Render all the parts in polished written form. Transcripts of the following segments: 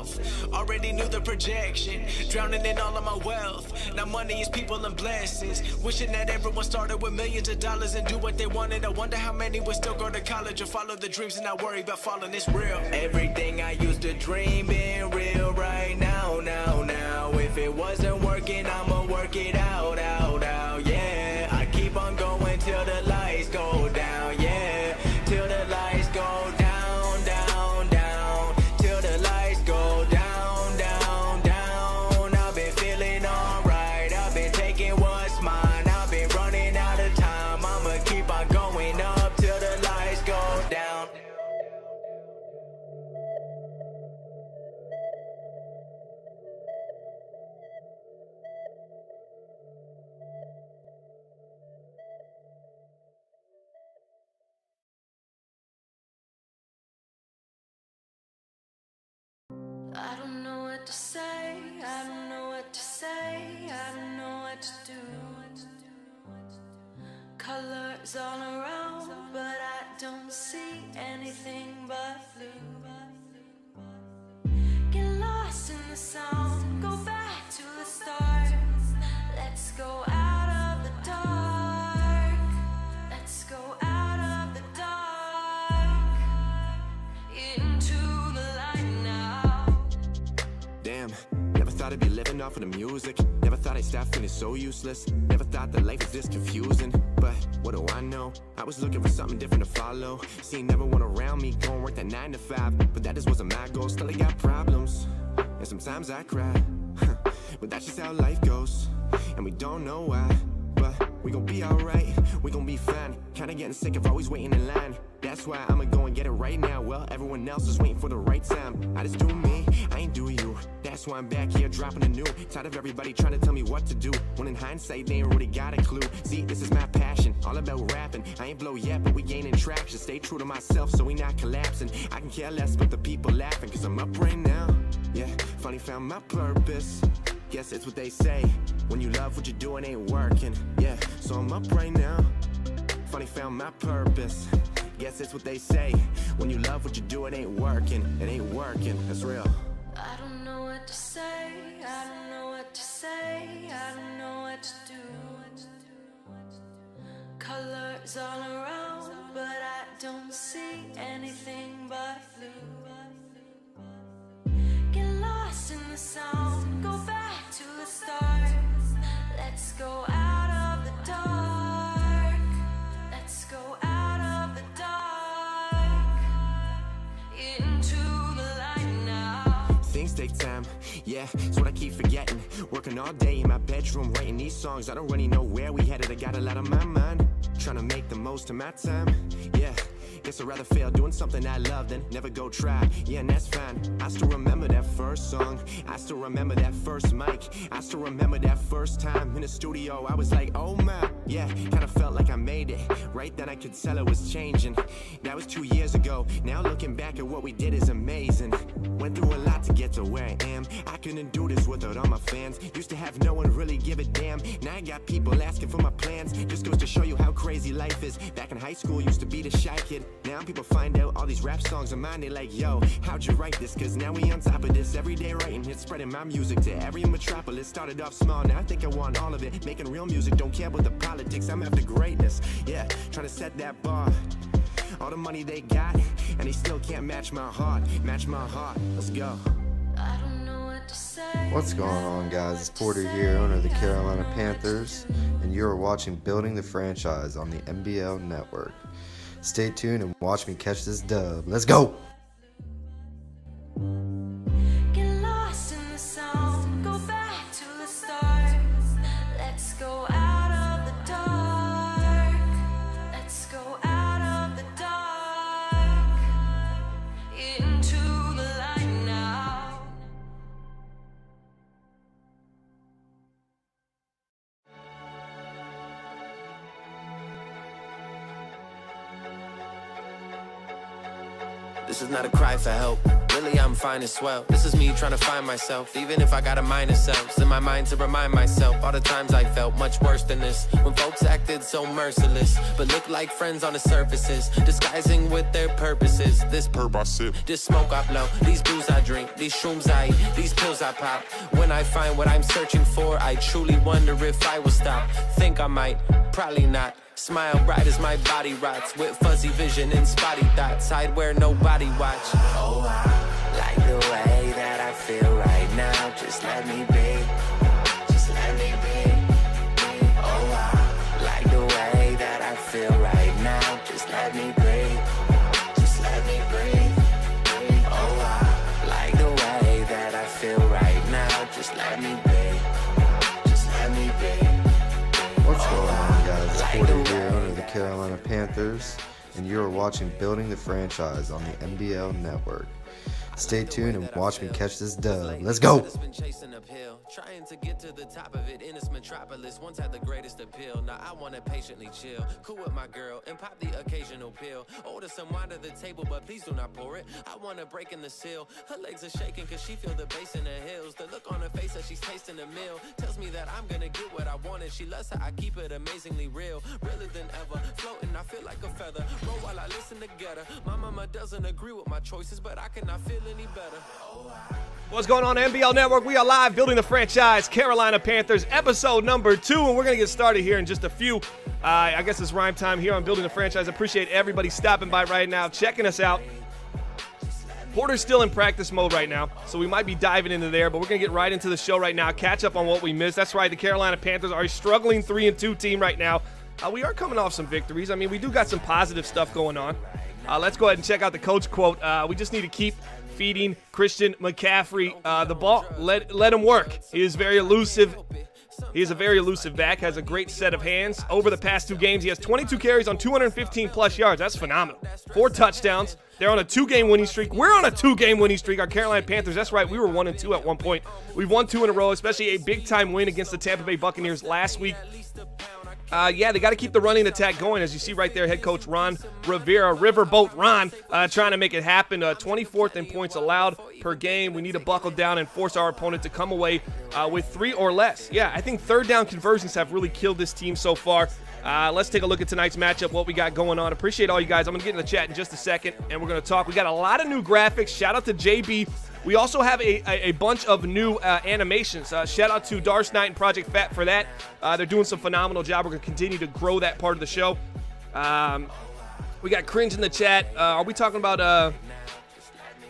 myself. Already knew the projection, drowning in all of my wealth. Now money is people and blessings. Wishing that everyone started with millions of dollars and do what they wanted. I wonder how many would still go to college or follow the dreams and not worry about falling. It's real. Everything I used to dream being real right now. If it wasn't working, I'ma work it out, yeah. I keep on going till the lights go down, yeah. Till the lights go down, till the lights go down. I've been feeling alright, I've been taking what's mine, I've been running out of time. I'ma keep on going up till the lights go down. I don't know what to say, I don't know what to say, I don't know what to do. Colors all around, but I don't see anything but blue. Get lost in the sound, go back to the start. Let's go out of the dark. Let's go out of the dark into the light now. Damn, never thought I'd be living off of the music. Never thought I'd stop feeling so useless. Never thought that life was this confusing. But what do I know? I was looking for something different to follow. Seeing everyone around me going work that 9 to 5. But that just wasn't my goal, still I got problems. And sometimes I cry. But that's just how life goes. And we don't know why. But we gon' be alright, we gon' be fine. Kinda getting sick of always waiting in line. That's why I'ma go and get it right now. Well, everyone else is waiting for the right time. I just do me, I ain't do you. That's why I'm back here dropping a new. Tired of everybody trying to tell me what to do, when in hindsight they ain't really got a clue. See, this is my passion, all about rapping. I ain't blow yet, but we gaining traction. Stay true to myself so we not collapsing. I can care less about the people laughing, cause I'm up right now. Yeah, finally found my purpose. Guess it's what they say, when you love what you're doing ain't working. Yeah, so I'm up right now, finally found my purpose. Guess it's what they say, when you love what you do it ain't working. It ain't working, that's real. I don't know what to say, I don't know what to say, I don't know what to do. Colors all around, but I don't see anything but blue. Get lost in the sound, go back to the start. Let's go out of the dark. Let's go out of the dark into the light now. Things take time, yeah, it's what I keep forgetting. Working all day in my bedroom, writing these songs. I don't really know where we headed, I got a lot on my mind. Trying to make the most of my time, yeah. Guess I'd rather fail doing something I love than never go try. Yeah, and that's fine. I still remember that first song. I still remember that first mic. I still remember that first time in the studio. I was like, oh my, yeah, kinda felt like I made it. Right then I could tell it was changing. That was 2 years ago. Now looking back at what we did is amazing. Went through a lot to get to where I am. I couldn't do this without all my fans. Used to have no one really give a damn. Now I got people asking for my plans. Just goes to show you how crazy life is. Back in high school, used to be the shy kid. Now people find out all these rap songs of mine. They like, yo, how'd you write this? Cause now we on top of this. Everyday writing hits, spreading my music to every metropolis. Started off small, now I think I want all of it. Making real music, don't care about the politics. I'm after greatness, yeah, trying to set that bar. All the money they got, and they still can't match my heart. Match my heart, let's go. I don't know what to say. What's going on, guys? It's Porter here, owner of the Carolina Panthers, and you are watching Building the Franchise on the MBL Network. Stay tuned and watch me catch this dub. Let's go! Get lost in the sound, go back to the start. Let's go out of the dark. Let's go out of the dark into the light now. This is not a cry for help. Mentally, I'm fine as well. This is me trying to find myself. Even if I got a mind of selves in my mind to remind myself all the times I felt much worse than this. When folks acted so merciless, but looked like friends on the surfaces, disguising with their purposes. This perp I sip, this smoke I blow, these booze I drink, these shrooms I eat, these pills I pop. When I find what I'm searching for, I truly wonder if I will stop. Think I might, probably not. Smile bright as my body rots, with fuzzy vision and spotty thoughts. I'd wear nobody watch. Oh, I like the way that I feel right now. Just let me be. Just let me be. Oh, I like the way that I feel right now. Just let me breathe. Just let me breathe. Oh, I like the way that I feel right now. Just let me be. Just let me be. What's going on, guys? It's Porter here, owner of the Carolina Panthers, and you're watching Building the Franchise on the MBL Network. Stay tuned and watch me catch this dub. Let's go! Trying to get to the top of it in this metropolis. Once had the greatest appeal. Now I wanna patiently chill, cool with my girl, and pop the occasional pill. Order some wine to the table, but please do not pour it. I wanna break in the seal. Her legs are shaking cause she feel the bass in her heels. The look on her face as she's tasting the meal tells me that I'm gonna get what I wanted. She loves how I keep it amazingly real, realer than ever. Floating, I feel like a feather. Roll while I listen together. My mama doesn't agree with my choices, but I cannot feel any better. What's going on, MBL Network? We are live building the franchise, Carolina Panthers, episode number 2, and we're going to get started here in just a few. I guess it's rhyme time here on Building the Franchise. I appreciate everybody stopping by right now, checking us out. Porter's still in practice mode right now, so we might be diving into there, but we're going to get right into the show right now, catch up on what we missed. That's right, the Carolina Panthers are a struggling 3-2 team right now. We are coming off some victories. I mean, we do got some positive stuff going on. Let's go ahead and check out the coach quote. We just need to keep feeding Christian McCaffrey the ball. Let him work. He is very elusive. He is a very elusive back, has a great set of hands. Over the past 2 games, he has 22 carries on 215-plus yards. That's phenomenal. 4 touchdowns. They're on a 2-game winning streak. We're on a 2-game winning streak, our Carolina Panthers. That's right, we were 1-2 at one point. We've won 2 in a row, especially a big-time win against the Tampa Bay Buccaneers last week. Yeah, they got to keep the running attack going. As you see right there, head coach Ron Rivera, Riverboat Ron, trying to make it happen. 24th in points allowed per game. We need to buckle down and force our opponent to come away with 3 or less. Yeah, I think third down conversions have really killed this team so far. Let's take a look at tonight's matchup, what we got going on. Appreciate all you guys. I'm going to get in the chat in just a second, and we're going to talk. We got a lot of new graphics. Shout out to JB. We also have a bunch of new animations. Shout out to Darce Knight and Project Fat for that. They're doing some phenomenal job. We're going to continue to grow that part of the show. We got Cringe in the chat. Are we talking about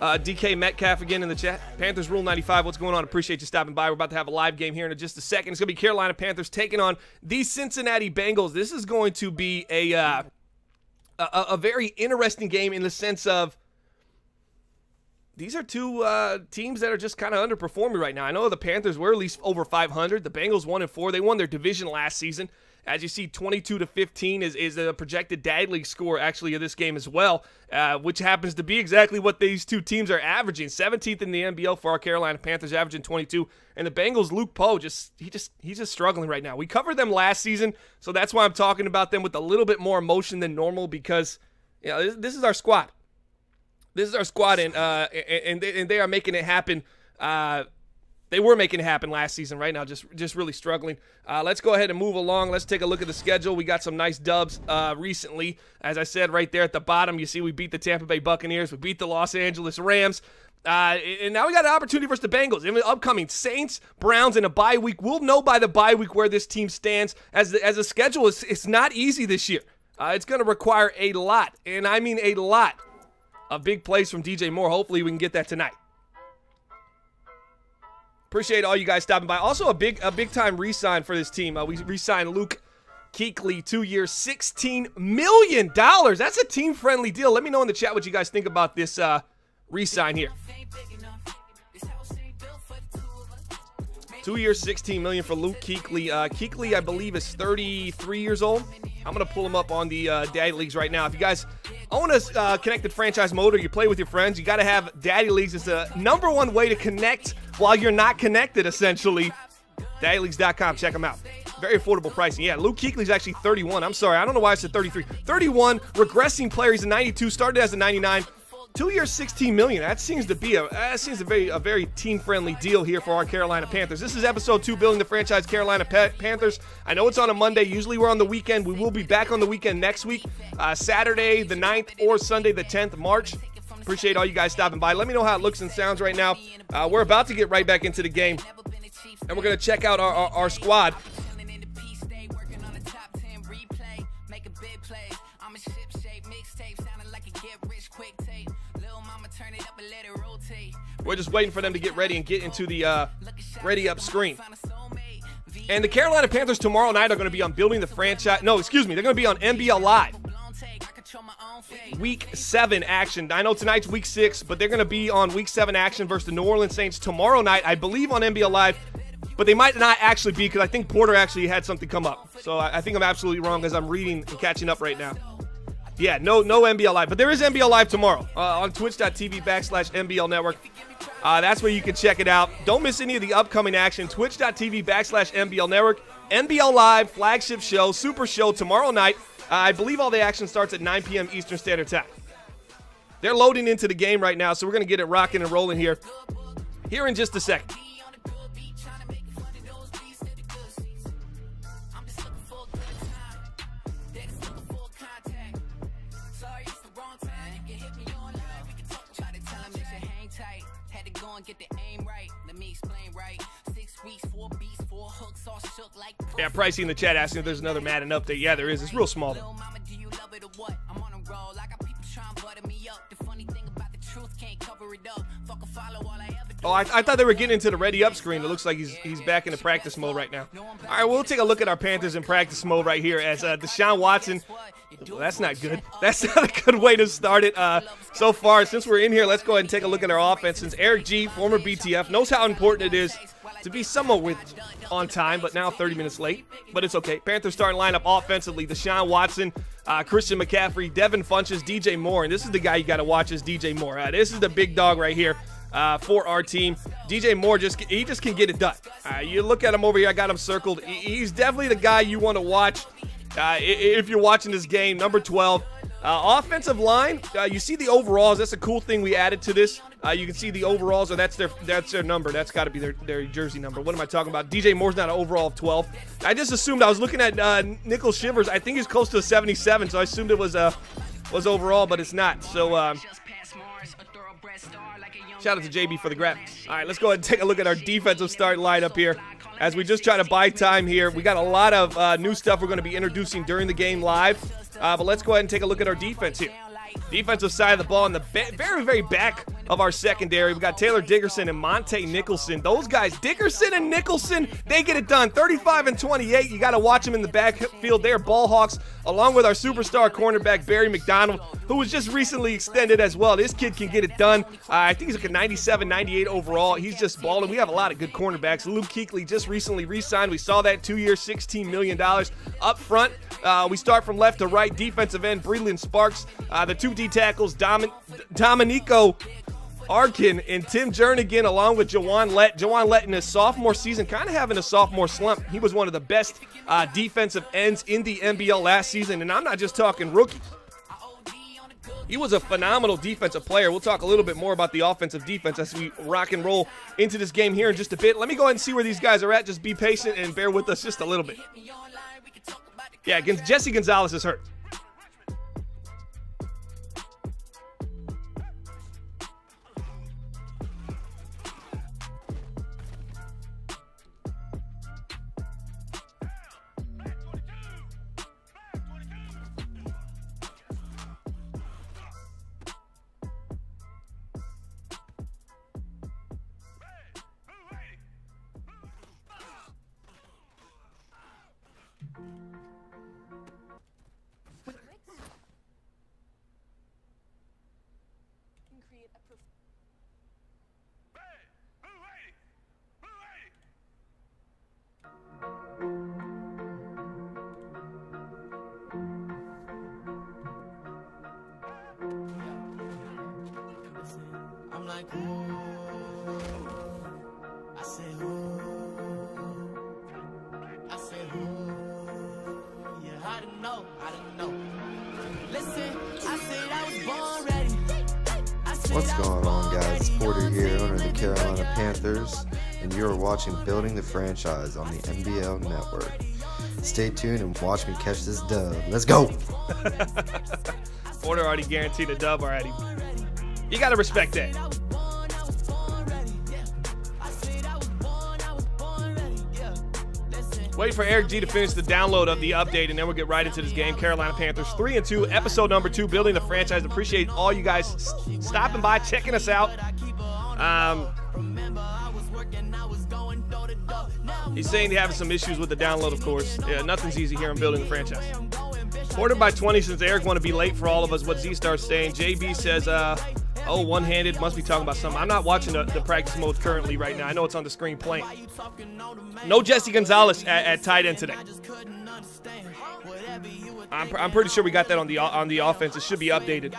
DK Metcalf again in the chat? Panthers Rule 95. What's going on? Appreciate you stopping by. We're about to have a live game here in just a second. It's going to be Carolina Panthers taking on the Cincinnati Bengals. This is going to be a very interesting game in the sense of these are 2 teams that are just kind of underperforming right now. I know the Panthers were at least over 500. The Bengals 1-4. They won their division last season. As you see, 22-15 is the projected Dad League score actually of this game as well, which happens to be exactly what these 2 teams are averaging. 17th in the NBL for our Carolina Panthers, averaging 22. And the Bengals, Luke Poe, he's just struggling right now. We covered them last season, so that's why I'm talking about them with a little bit more emotion than normal because this is our squad. This is our squad, and they are making it happen. They were making it happen last season. Right now, just really struggling. Let's go ahead and move along. Let's take a look at the schedule. We got some nice dubs recently. As I said right there at the bottom, you see we beat the Tampa Bay Buccaneers. We beat the Los Angeles Rams. And now we got an opportunity versus the Bengals. In the upcoming Saints, Browns, and a bye week. We'll know by the bye week where this team stands. As the schedule is, it's not easy this year. It's going to require a lot, and I mean a lot, of big plays from DJ Moore. Hopefully we can get that tonight. Appreciate all you guys stopping by. Also a big time re-sign for this team. We re-signed Luke Kuechly, 2 years, $16 million. That's a team-friendly deal. Let me know in the chat what you guys think about this re-sign here. 2 years, $16 million for Luke Kuechly. Kuechly, I believe, is 33 years old. I'm going to pull him up on the Daddy Leagues right now. If you guys own a connected franchise mode or you play with your friends, you got to have Daddy Leagues. It's the #1 way to connect while you're not connected, essentially. DaddyLeagues.com. Check them out. Very affordable pricing. Yeah, Luke Kuechly's actually 31. I'm sorry. I don't know why I said 33. 31, regressing player. He's a 92. Started as a 99. 2 years, $16 million. That seems to be a very team-friendly deal here for our Carolina Panthers. This is episode 2, Building the Franchise Carolina Panthers. I know it's on a Monday. Usually we're on the weekend. We will be back on the weekend next week, Saturday the 9th or Sunday the 10th of March. Appreciate all you guys stopping by. Let me know how it looks and sounds right now. We're about to get right back into the game, and we're going to check out our squad. We're just waiting for them to get ready and get into the ready up screen. And the Carolina Panthers tomorrow night are going to be on Building the Franchise. No, excuse me. They're going to be on MBL Live. Week 7 action. I know tonight's week 6, but they're going to be on week 7 action versus the New Orleans Saints tomorrow night, I believe, on MBL Live. But they might not actually be, because I think Porter actually had something come up. So I think I'm absolutely wrong as I'm reading and catching up right now. Yeah, no MBL Live. But there is MBL Live tomorrow on twitch.tv/MBL Network. That's where you can check it out. Don't miss any of the upcoming action. Twitch.tv/MBL Network. MBL Live, flagship show, super show tomorrow night. I believe all the action starts at 9 p.m. Eastern Standard Time. They're loading into the game right now, so we're going to get it rocking and rolling here in just a second. Yeah, Pricey in the chat asking if there's another Madden update. Yeah, there is. It's real small, though. Oh, I thought they were getting into the ready up screen. It looks like he's back into practice mode right now. All right, we'll take a look at our Panthers in practice mode right here as DESHAUN Watson. Well, that's not good. That's not a good way to start it so far. Since we're in here, let's go ahead and take a look at our offense. Since Eric G, former BTF, knows how important it is to be somewhat on time, but now 30 minutes late. But it's okay. Panthers starting lineup offensively: DESHAUN Watson, Christian McCaffrey, Devin Funchess, DJ Moore. And this is the guy you got to watch, is DJ Moore. This is the big dog right here for our team. DJ Moore, he just can get it done. You look at him over here. I got him circled. He's definitely the guy you want to watch if you're watching this game. Number 12. Offensive line, you see the overalls. That's a cool thing we added to this. You can see the overalls, or that's their number. That's got to be their jersey number. What am I talking about? DJ Moore's not an overall of 12. I just assumed. I was looking at Nickel Shivers. I think he's close to a 77, so I assumed it was overall, but it's not. So shout out to JB for the graphics. All right, let's go ahead and take a look at our defensive start lineup here as we just try to buy time here. We got a lot of new stuff we're going to be introducing during the game live. But let's go ahead and take a look at our defense here. Defensive side of the ball in the very, very back of our secondary. We got Taylor Dickerson and Monte Nicholson. Those guys, Dickerson and Nicholson, they get it done. 35 and 28. You got to watch them in the backfield. They're ball hawks, along with our superstar cornerback, Barry McDonald, who was just recently extended as well. This kid can get it done. I think he's like a 97, 98 overall. He's just balling. We have a lot of good cornerbacks. Luke Kuechly just recently re-signed. We saw that 2 years, $16 million. Up front, we start from left to right. Defensive end, Breland Sparks. The two D tackles, Dominico Arkin and Tim Jernigan, along with Jawan Lett. Jawan Lett in his sophomore season, kind of having a sophomore slump. He was one of the best defensive ends in the NBL last season, and I'm not just talking rookies. He was a phenomenal defensive player. We'll talk a little bit more about the offensive defense as we rock and roll into this game here in just a bit. Let me go ahead and see where these guys are at. Just be patient and bear with us just a little bit. Yeah, Jesse Gonzalez is hurt. I'm like, ooh, I say, ooh, I say, ooh, yeah, I don't know, Listen, I said I was born ready. I What's going on, guys? Porter here, owner of the Carolina Panthers, and you are watching Building the Franchise on the MBL Network. Stay tuned and watch me catch this dub. Let's go! Porter already guaranteed a dub already. You got to respect that. Wait for Eric G to finish the download of the update, and then we'll get right into this game. Carolina Panthers 3-2, episode number 2, Building the Franchise. Appreciate all you guys stopping by, checking us out. He's saying he's having some issues with the download, of course. Yeah, nothing's easy here in Building the Franchise. Porter by 20 since Eric want to be late for all of us. What Z starts saying. JB says, oh, one-handed, must be talking about something. I'm not watching the practice mode currently right now. I know it's on the screen playing. No Jesse Gonzalez at tight end today. I'm pretty sure we got that on the offense. It should be updated.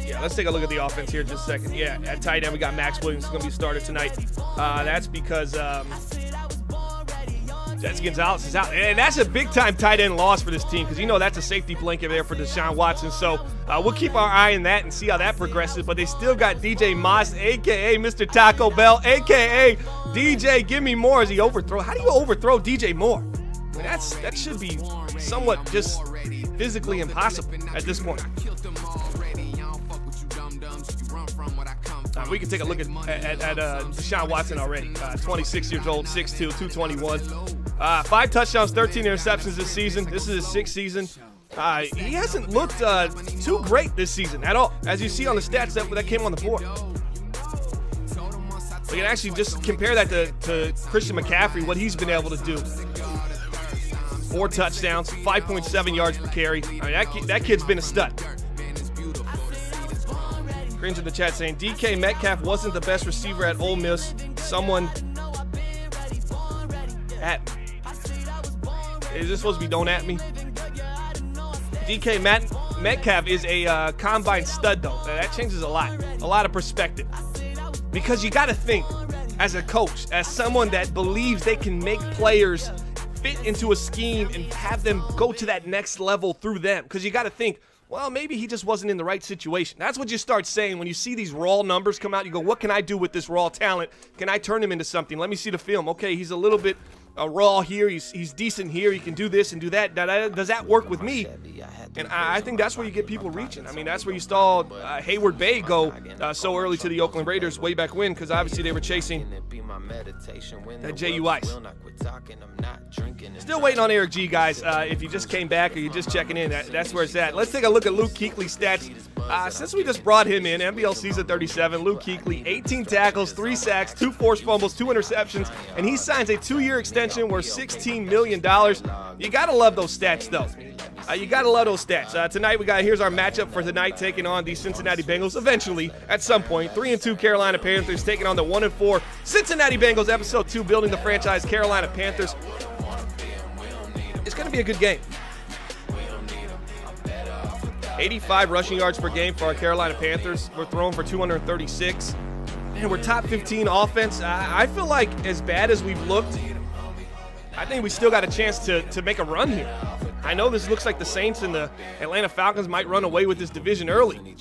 Yeah, let's take a look at the offense here in just a second. Yeah, at tight end we got Max Williams going to be started tonight. That's because Jesse Gonzalez is out. And that's a big-time tight end loss for this team because, you know, that's a safety blanket there for Deshaun Watson. So we'll keep our eye on that and see how that progresses. But they still got DJ Moss, a.k.a. Mr. Taco Bell, a.k.a. DJ Give Me More as he overthrow. How do you overthrow DJ Moore? I mean, that should be somewhat just physically impossible at this point. We can take a look at Deshaun Watson already. 26 years old, 6'2", 221. 5 touchdowns, 13 interceptions this season. This is his 6th season. He hasn't looked too great this season at all, as you see on the stats that came on the board. We can actually just compare that to Christian McCaffrey, what he's been able to do. 4 touchdowns, 5.7 yards per carry. I mean, that kid's been a stud. Cringe in the chat saying DK Metcalf wasn't the best receiver at Ole Miss. Someone at me. Is this supposed to be don't at me? DK Metcalf is a combine stud though. That changes a lot of perspective. Because you got to think as a coach, as someone that believes they can make players fit into a scheme and have them go to that next level through them. Because you got to think, well, maybe he just wasn't in the right situation. That's what you start saying when you see these raw numbers come out. You go, what can I do with this raw talent? Can I turn him into something? Let me see the film. Okay, he's a little bit raw here. He's decent here. He can do this and do that. Does that work with me? And I think that's where you get people reaching. I mean, that's where you saw Hayward Bay go so early to the Oakland Raiders way back when, because obviously they were chasing that J.U. Ice. Still waiting on Eric G, guys. If you just came back or you're just checking in, that's where it's at. Let's take a look at Luke Kuechly's stats. Since we just brought him in, MBL season 37, Luke Kuechly, 18 tackles, 3 sacks, 2 forced fumbles, 2 interceptions, and he signs a 2-year extension worth $16 million. You got to love those stats, though. You got to love those stats. Tonight, here's our matchup for tonight, taking on the Cincinnati Bengals eventually, at some point. 3-2 Carolina Panthers taking on the 1-4 Cincinnati Bengals, episode 2, Building the Franchise, Carolina Panthers. It's going to be a good game. 85 rushing yards per game for our Carolina Panthers. We're throwing for 236. Man, we're top 15 offense. I feel like as bad as we've looked, I think we still got a chance to make a run here. I know this looks like the Saints and the Atlanta Falcons might run away with this division early.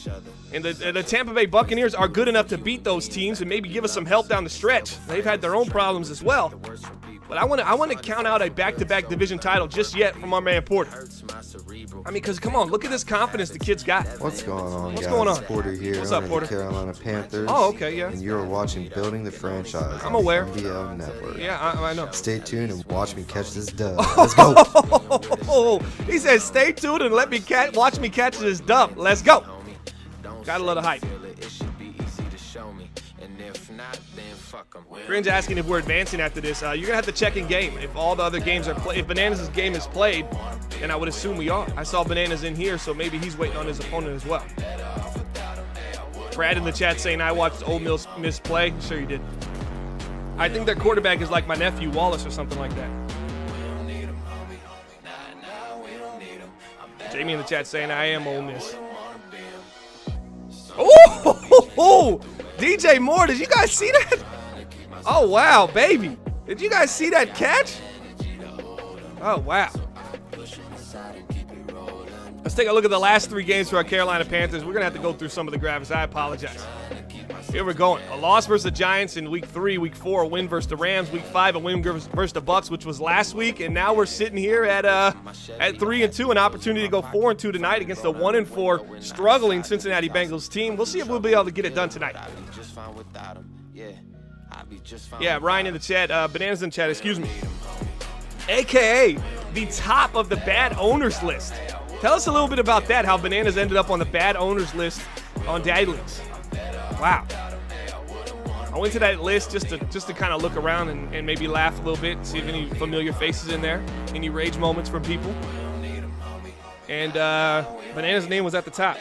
And the Tampa Bay Buccaneers are good enough to beat those teams and maybe give us some help down the stretch. They've had their own problems as well. But I want to count out a back-to-back division title just yet from our man Porter. I mean, because come on, look at this confidence the kid's got. What's going on, guys? Going on? Porter here, What's up, owner Porter? of the Carolina Panthers. Oh, okay, yeah. And you're watching Building the Franchise I'm on aware. the MBL Network. Yeah, I know. Stay tuned and watch me catch this dub. Let's go. He says, stay tuned and watch me catch this dub. Let's go. Gotta love the hype. Grin's asking if we're advancing after this. You're going to have to check in game. If all the other games are played, if Bananas' game is played, then I would assume we are. I saw Bananas in here, so maybe he's waiting on his opponent as well. Brad in the chat saying, I watched Ole Miss play. Sure you did. I think their quarterback is like my nephew Wallace or something like that. Jamie in the chat saying, I am Ole Miss. Oh, DJ Moore, did you guys see that? Oh, wow, baby. Did you guys see that catch? Oh, wow. Let's take a look at the last 3 games for our Carolina Panthers. We're going to have to go through some of the graphics. I apologize. Here we're going. A loss versus the Giants in week 3. Week 4, a win versus the Rams. Week 5, a win versus the Bucks, which was last week. And now we're sitting here at 3-2, an opportunity to go 4-2 tonight against the 1-4 struggling Cincinnati Bengals team. We'll see if we'll be able to get it done tonight. Yeah, Ryan in the chat. Bananas in the chat, excuse me. AKA the top of the bad owners list. Tell us a little bit about that, how Bananas ended up on the bad owners list on Daddy Leagues. Wow. I went to that list just to kind of look around and maybe laugh a little bit, see if any familiar faces in there, any rage moments from people. And Bananas' name was at the top.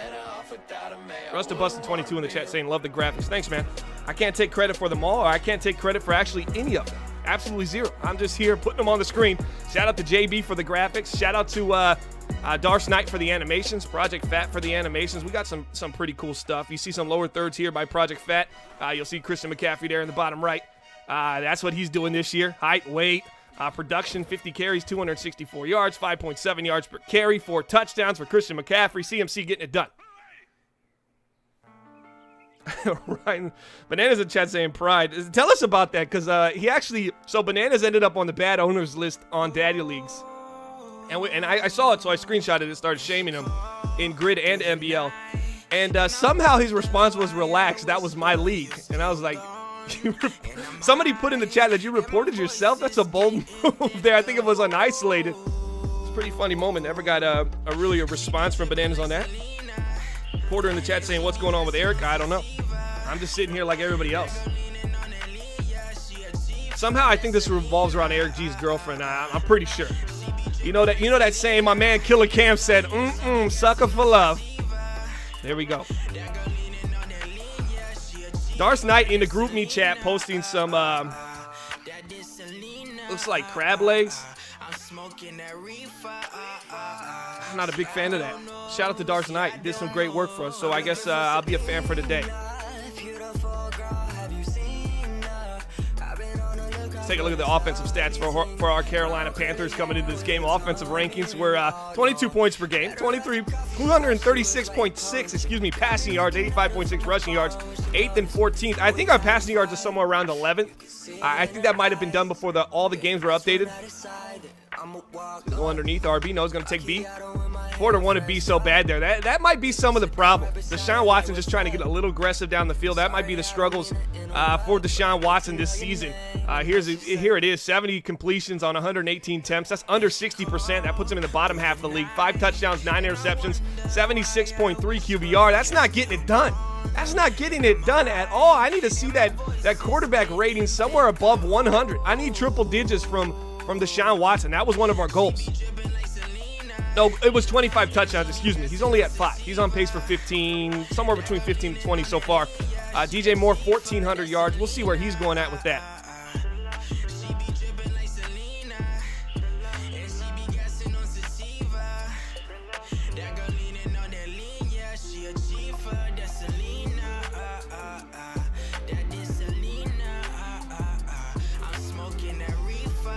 Rusta Busted 22 in the chat saying, love the graphics. Thanks, man. I can't take credit for them all, or I can't take credit for actually any of them. Absolutely zero. I'm just here putting them on the screen. Shout out to JB for the graphics. Shout out to Darce Knight for the animations. Project Fat for the animations. We got some pretty cool stuff. You see some lower thirds here by Project Fat. You'll see Christian McCaffrey there in the bottom right. That's what he's doing this year. Height, weight, production, 50 carries, 264 yards, 5.7 yards per carry, 4 touchdowns for Christian McCaffrey. CMC getting it done. Ryan, Bananas in chat saying pride. Tell us about that, because he actually, so Bananas ended up on the bad owners list on Daddy Leagues. And I saw it, so I screenshotted it, started shaming him in Grid and MBL. And somehow his response was relaxed. That was my league. And I was like, somebody put in the chat that you reported yourself? That's a bold move there. I think it was unisolated. It's a pretty funny moment. Never got a response from Bananas on that. Porter in the chat saying, what's going on with Eric? I don't know. I'm just sitting here like everybody else. Somehow I think this revolves around Eric G's girlfriend. I'm pretty sure. You know that saying my man Killer Cam said, sucker for love. There we go. Darce Knight in the group me chat posting some looks like crab legs. I'm not a big fan of that. Shout out to Darce Knight. He did some great work for us, so I guess I'll be a fan for the day. Let's take a look at the offensive stats for our Carolina Panthers coming into this game. Offensive rankings were 22 points per game, 236.6, passing yards, 85.6 rushing yards, 8th and 14th. I think our passing yards are somewhere around 11th. I think that might have been done before all the games were updated. Go underneath. RB knows going to take B. Porter wanted B so bad there. That might be some of the problem. Deshaun Watson just trying to get a little aggressive down the field. That might be the struggles for Deshaun Watson this season. Here it is, 70 completions on 118 attempts. That's under 60%. That puts him in the bottom half of the league. 5 touchdowns, 9 interceptions, 76.3 QBR. That's not getting it done. That's not getting it done at all. I need to see that quarterback rating somewhere above 100. I need triple digits from Deshaun Watson. That was one of our goals. No, it was 25 touchdowns, excuse me. He's only at 5. He's on pace for 15, somewhere between 15 to 20 so far. DJ Moore, 1,400 yards. We'll see where he's going at with that.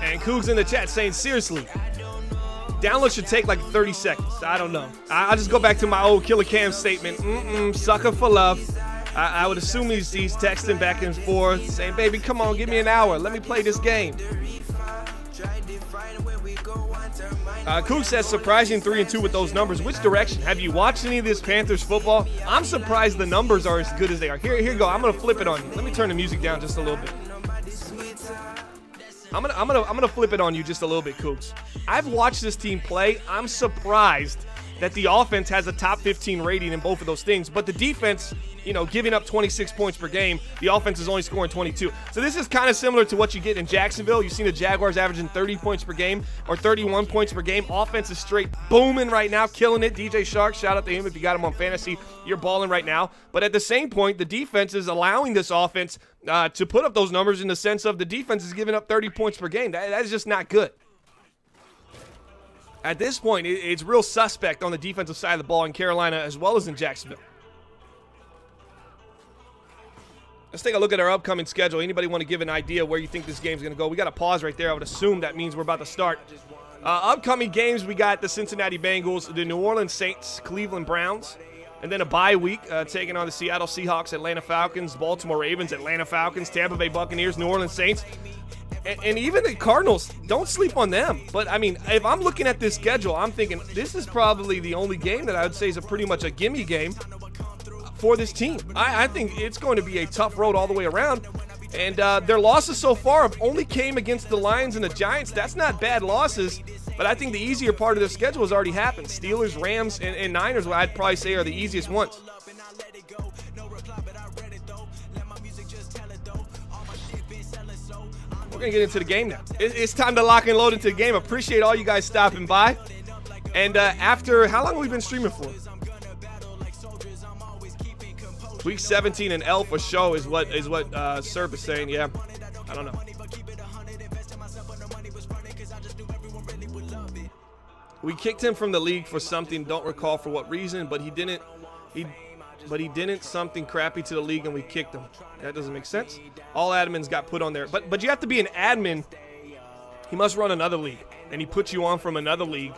And Cougs in the chat saying, seriously, download should take like 30 seconds. I don't know. I'll just go back to my old Killer Cam statement. Sucker for love. I would assume he's texting back and forth saying, baby, come on, give me an hour. Let me play this game. Cook says, surprising 3-2 with those numbers. Which direction? Have you watched any of this Panthers football? I'm surprised the numbers are as good as they are. Here you go. I'm going to flip it on you. Let me turn the music down just a little bit. I'm gonna flip it on you just a little bit, Cougs. I've watched this team play. I'm surprised that the offense has a top 15 rating in both of those things, but the defense, giving up 26 points per game, the offense is only scoring 22. So this is kind of similar to what you get in Jacksonville. You've seen the Jaguars averaging 30 points per game or 31 points per game. Offense is straight booming right now, killing it. DJ Shark, shout out to him if you got him on fantasy. You're balling right now. But at the same point, the defense is allowing this offense to put up those numbers in the sense of the defense is giving up 30 points per game. That is just not good. At this point, it's real suspect on the defensive side of the ball in Carolina as well as in Jacksonville. Let's take a look at our upcoming schedule. Anybody want to give an idea where you think this game's going to go? We got a pause right there. I would assume that means we're about to start. Upcoming games, we got the Cincinnati Bengals, the New Orleans Saints, Cleveland Browns, and then a bye week taking on the Seattle Seahawks, Atlanta Falcons, Baltimore Ravens, Atlanta Falcons, Tampa Bay Buccaneers, New Orleans Saints, and even the Cardinals. Don't sleep on them. But, I mean, if I'm looking at this schedule, I'm thinking this is probably the only game that I would say is pretty much a gimme game for this team. I think it's going to be a tough road all the way around. And their losses so far have only came against the Lions and the Giants. That's not bad losses, but I think the easier part of their schedule has already happened. Steelers, Rams, and Niners, what I'd probably say are the easiest ones. We're going to get into the game now. It's time to lock and load into the game. Appreciate all you guys stopping by. And after, how long have we been streaming for? Week 17 and L for show is what Serp is saying. Yeah, I don't know. We kicked him from the league for something. Don't recall for what reason, but he didn't something crappy to the league, and we kicked him. That doesn't make sense. All admins got put on there, but you have to be an admin. He must run another league, and he puts you on from another league.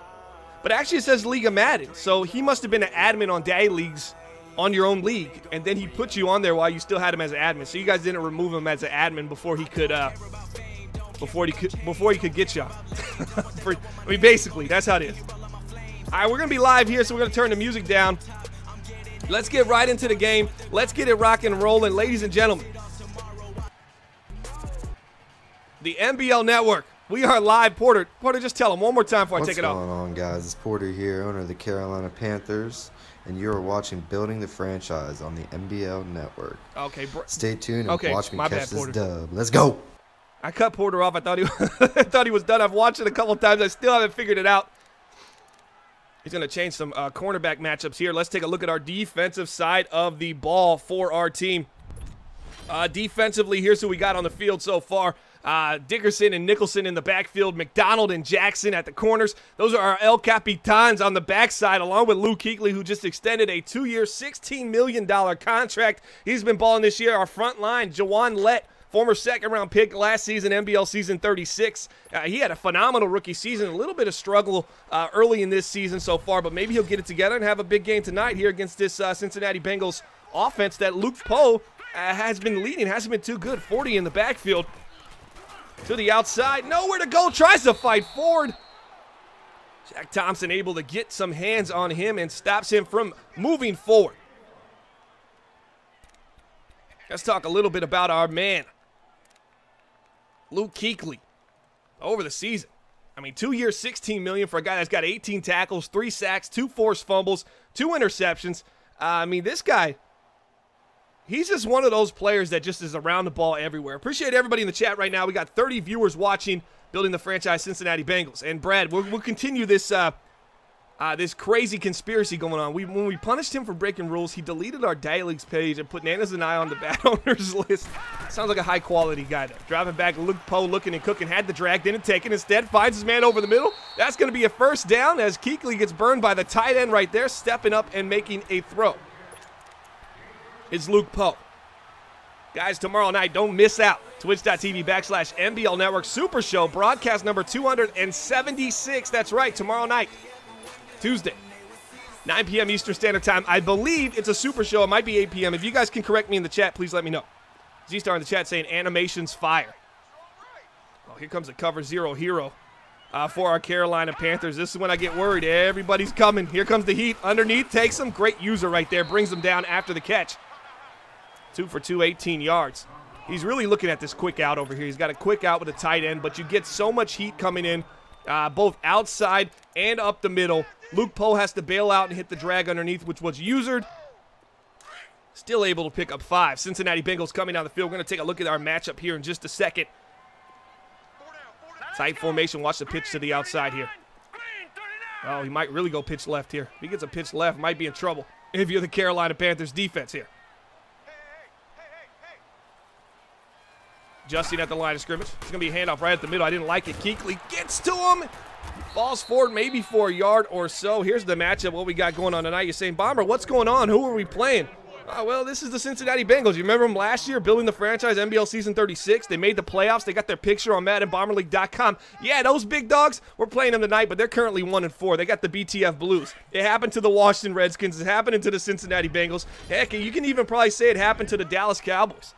But actually, it says League of Madden, so he must have been an admin on Daddy Leagues on your own league, and then he put you on there while you still had him as an admin. So you guys didn't remove him as an admin before he could get you. I mean, basically, that's how it is. All right, we're gonna be live here, so we're gonna turn the music down. Let's get right into the game. Let's get it rocking and rolling, ladies and gentlemen. The MBL Network. We are live. Porter, just tell them one more time before I take it off. What's going on, guys? It's Porter here, owner of the Carolina Panthers, and you are watching Building the Franchise on the MBL Network. Okay, stay tuned and watch me catch this Porter. dub. Let's go. I cut Porter off. I thought he was done. I've watched it a couple of times. I still haven't figured it out. He's going to change some cornerback matchups here. Let's take a look at our defensive side of the ball for our team. Defensively, here's who we got on the field so far. Dickerson and Nicholson in the backfield, McDonald and Jackson at the corners. Those are our El Capitans on the backside, along with Luke Kuechly, who just extended a 2-year, $16 million contract. He's been balling this year. Our front line, Jawan Lett, former second-round pick last season, MBL season 36. He had a phenomenal rookie season, a little bit of struggle early in this season so far, but maybe he'll get it together and have a big game tonight here against this Cincinnati Bengals offense that Luke Poe has been leading. Hasn't been too good. 40 in the backfield. To the outside, nowhere to go, tries to fight forward. Jack Thompson able to get some hands on him and stops him from moving forward. Let's talk a little bit about our man, Luke Kuechly, over the season. I mean, 2 years, $16 million for a guy that's got 18 tackles, 3 sacks, 2 forced fumbles, 2 interceptions. I mean, this guy, he's just one of those players that just is around the ball everywhere. Appreciate everybody in the chat right now. We got 30 viewers watching Building the Franchise Cincinnati Bengals. And Brad, we'll continue this this crazy conspiracy going on. When we punished him for breaking rules, he deleted our Daddy Leagues page and put Nanas and I on the bad owners list. Sounds like a high-quality guy there. Driving back, Luke Poe looking and cooking, had the drag, didn't take it. Instead, finds his man over the middle. That's going to be a first down as Kuechly gets burned by the tight end right there, stepping up and making a throw. Is Luke Poe. Guys, tomorrow night, don't miss out. Twitch.tv/MBL Network Super Show, broadcast number 276. That's right, tomorrow night, Tuesday, 9 p.m. Eastern Standard Time. I believe it's a Super Show. It might be 8 p.m. If you guys can correct me in the chat, please let me know. Z-Star in the chat saying animations fire. Oh, here comes the cover zero hero for our Carolina Panthers. This is when I get worried. Everybody's coming. Here comes the heat. Underneath, takes him. Great user right there. Brings him down after the catch. 2 for 2, 18 yards. He's really looking at this quick out over here. He's got a quick out with a tight end, but you get so much heat coming in, both outside and up the middle. Luke Poe has to bail out and hit the drag underneath, which was usered. Still able to pick up 5. Cincinnati Bengals coming down the field. We're going to take a look at our matchup here in just a second. Tight formation. Watch the pitch to the outside here. Oh, he might really go pitch left here. If he gets a pitch left, might be in trouble if you're the Carolina Panthers defense here. Adjusting at the line of scrimmage. It's going to be a handoff right at the middle. I didn't like it. Kuechly gets to him. Falls forward maybe for a yard or so. Here's the matchup, what we got going on tonight. You're saying, Bomber, what's going on? Who are we playing? Oh, well, this is the Cincinnati Bengals. You remember them last year, building the franchise, MBL Season 36? They made the playoffs. They got their picture on MaddenBomberLeague.com. Yeah, those big dogs, we're playing them tonight, but they're currently 1-4. They got the BTF Blues. It happened to the Washington Redskins. It happened to the Cincinnati Bengals. Heck, you can even probably say it happened to the Dallas Cowboys.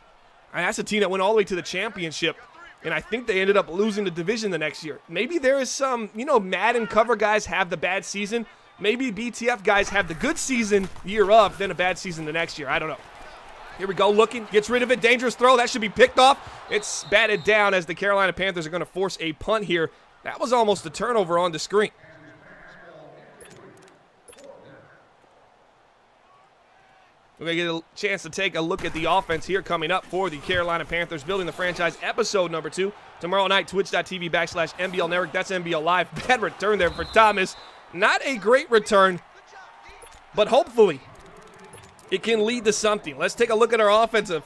And that's a team that went all the way to the championship, and I think they ended up losing the division the next year. Maybe there is some, Madden cover guys have the bad season. Maybe BTF guys have the good season year of, then a bad season the next year. I don't know. Here we go, looking, gets rid of it. Dangerous throw. That should be picked off. It's batted down as the Carolina Panthers are going to force a punt here. That was almost a turnover on the screen. We're going to get a chance to take a look at the offense here coming up for the Carolina Panthers, building the franchise, episode number 2. Tomorrow night, twitch.tv/MBL Network. That's MBL Live. Bad return there for Thomas. Not a great return, but hopefully it can lead to something. Let's take a look at our offensive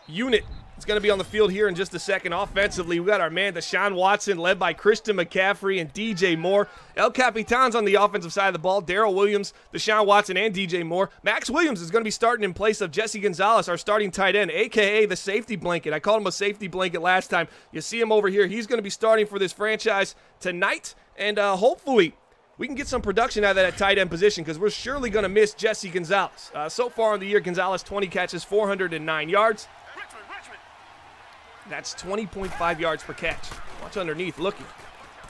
unit. It's going to be on the field here in just a second. Offensively, we got our man DESHAUN Watson, led by Christian McCaffrey and DJ Moore. El Capitan's on the offensive side of the ball. Darrell Williams, DESHAUN Watson, and DJ Moore. Max Williams is going to be starting in place of Jesse Gonzalez, our starting tight end, a.k.a. the safety blanket. I called him a safety blanket last time. You see him over here. He's going to be starting for this franchise tonight, and hopefully we can get some production out of that tight end position because we're surely going to miss Jesse Gonzalez. So far in the year, Gonzalez, 20 catches, 409 yards. That's 20.5 yards per catch. Watch underneath, looking.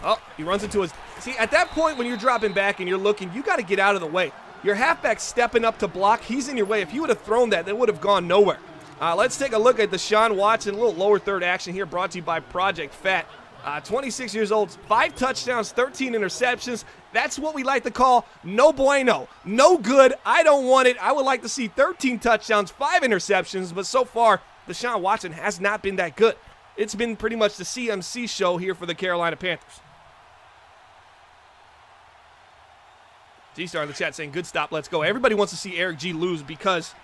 Oh, he runs into his... See, at that point when you're dropping back and you're looking, you got to get out of the way. Your halfback's stepping up to block. He's in your way. If he would have thrown that, would have gone nowhere. Let's take a look at DESHAUN Watson. A little lower third action here brought to you by Project Fat. 26 years old, 5 touchdowns, 13 interceptions. That's what we like to call no bueno. No good. I don't want it. I would like to see 13 touchdowns, 5 interceptions, but so far, DESHAUN Watson has not been that good. It's been pretty much the CMC show here for the Carolina Panthers. G-Star in the chat saying, good stop, let's go. Everybody wants to see Eric G lose because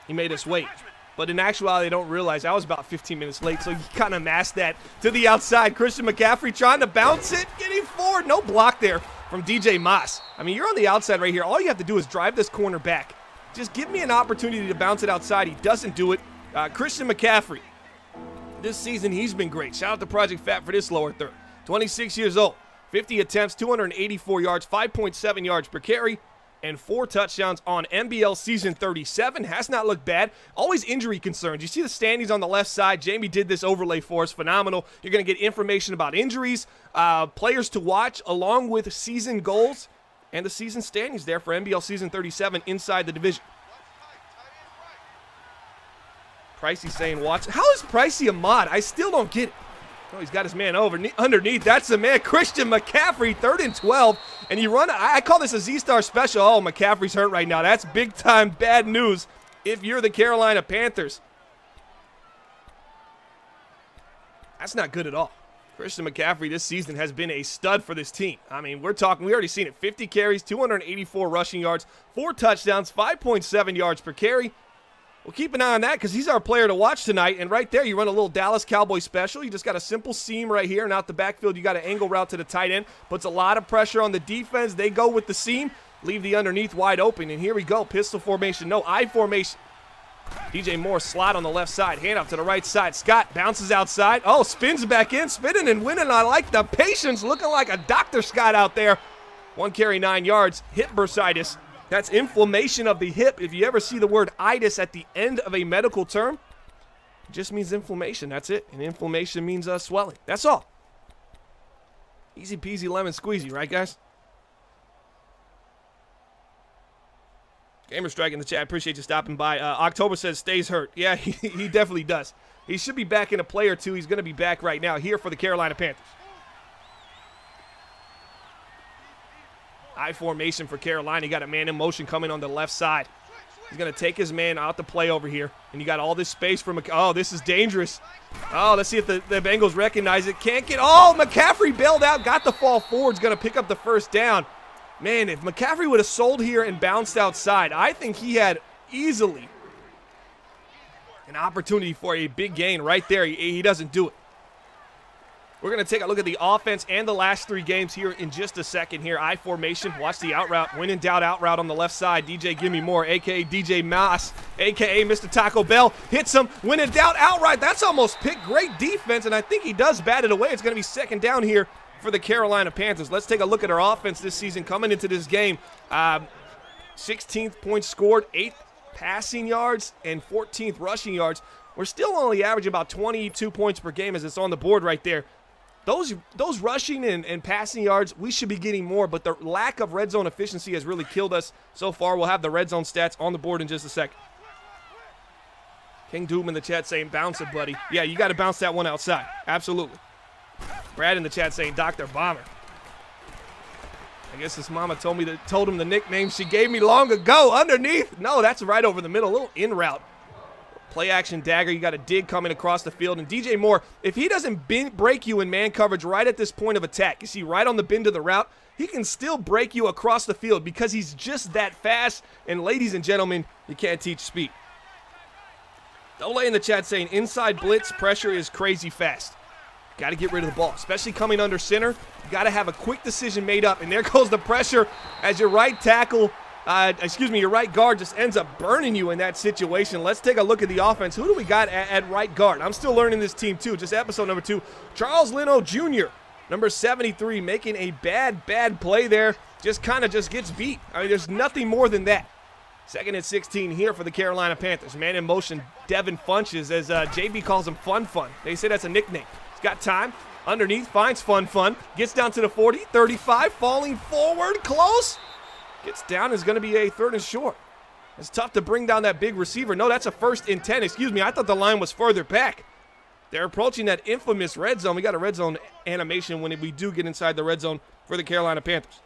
he made us wait. But in actuality, they don't realize I was about 15 minutes late, so you kind of masked that to the outside. Christian McCaffrey trying to bounce it, getting forward. No block there from DJ Moss. I mean, you're on the outside right here. All you have to do is drive this corner back. Just give me an opportunity to bounce it outside. He doesn't do it. Christian McCaffrey, this season he's been great. Shout out to Project Fat for this lower third. 26 years old, 50 attempts, 284 yards, 5.7 yards per carry, and 4 touchdowns on MBL Season 37. Has not looked bad. Always injury concerns. You see the standings on the left side. Jamie did this overlay for us. Phenomenal. You're going to get information about injuries, players to watch, along with season goals, and the season standings there for MBL Season 37 inside the division. Pricey saying Watson. How is Pricey a mod? I still don't get it. Oh, he's got his man underneath. That's the man. Christian McCaffrey, 3rd and 12. And you run, I call this a Z-Star special. Oh, McCaffrey's hurt right now. That's big-time bad news if you're the Carolina Panthers. That's not good at all. Christian McCaffrey this season has been a stud for this team. I mean, we're talking, we already seen it. 50 carries, 284 rushing yards, 4 touchdowns, 5.7 yards per carry. We'll keep an eye on that because he's our player to watch tonight. And right there, you run a little Dallas Cowboy special. You just got a simple seam right here. And out the backfield, you got an angle route to the tight end. Puts a lot of pressure on the defense. They go with the seam. Leave the underneath wide open. And here we go. Pistol formation. No, I formation. DJ Moore slot on the left side. Handoff to the right side. Scott bounces outside. Oh, spins back in. Spinning and winning. I like the patience. Looking like a Dr. Scott out there. 1 carry, 9 yards. Hip bursitis. That's inflammation of the hip. If you ever see the word itis at the end of a medical term, it just means inflammation. That's it. And inflammation means swelling. That's all. Easy peasy lemon squeezy, right, guys? Gamer Strike in the chat. Appreciate you stopping by. October says stays hurt. Yeah, he definitely does. He should be back in a play or two. He's going to be back right now here for the Carolina Panthers. I formation for Carolina. You got a man in motion coming on the left side. He's going to take his man out to play over here. And you got all this space for Oh, this is dangerous. Oh, let's see if the Bengals recognize it. Can't get... Oh, McCaffrey bailed out. Got the fall forward. He's going to pick up the first down. Man, if McCaffrey would have sold here and bounced outside, I think he had easily an opportunity for a big gain right there. He doesn't do it. We're going to take a look at the offense and the last 3 games here in just a second here. I formation, watch the out route. When in doubt, out route on the left side. DJ Gimme More, a.k.a. DJ Moss, a.k.a. Mr. Taco Bell, hits him. When in doubt, outright. That's almost picked. Great defense, and I think he does bat it away. It's going to be second down here for the Carolina Panthers. Let's take a look at our offense this season coming into this game. 16th points scored, 8th passing yards, and 14th rushing yards. We're still only averaging about 22 points per game as it's on the board right there. Those rushing and passing yards, we should be getting more, but the lack of red zone efficiency has really killed us so far. We'll have the red zone stats on the board in just a second. King Doom in the chat saying, bounce it, buddy. Yeah, you got to bounce that one outside. Absolutely. Brad in the chat saying, Dr. Bomber. I guess his mama told him the nickname she gave me long ago. Underneath. No, that's right over the middle. A little in route. Play action dagger. You got a dig coming across the field. And DJ Moore, if he doesn't break you in man coverage right at this point of attack, you see right on the bend of the route, he can still break you across the field because he's just that fast. And ladies and gentlemen, you can't teach speed. Dole in the chat saying inside blitz pressure is crazy fast. Got to get rid of the ball, especially coming under center. You got to have a quick decision made up. And there goes the pressure as your right tackle, your right guard just ends up burning you in that situation. Let's take a look at the offense. Who do we got at right guard? I'm still learning this team too. Just episode number 2. Charles Leno Jr., number 73, making a bad play there. Just gets beat. I mean, there's nothing more than that. Second and 16 here for the Carolina Panthers. Man in motion, Devin Funches, as JB calls him Fun. They say that's a nickname. He's got time. Underneath, finds Fun. Gets down to the 40, 35, falling forward, close. Gets down, is going to be a 3rd and short. It's tough to bring down that big receiver. No, that's a 1st and 10. Excuse me, I thought the line was further back. They're approaching that infamous red zone. We got a red zone animation when we do get inside the red zone for the Carolina Panthers.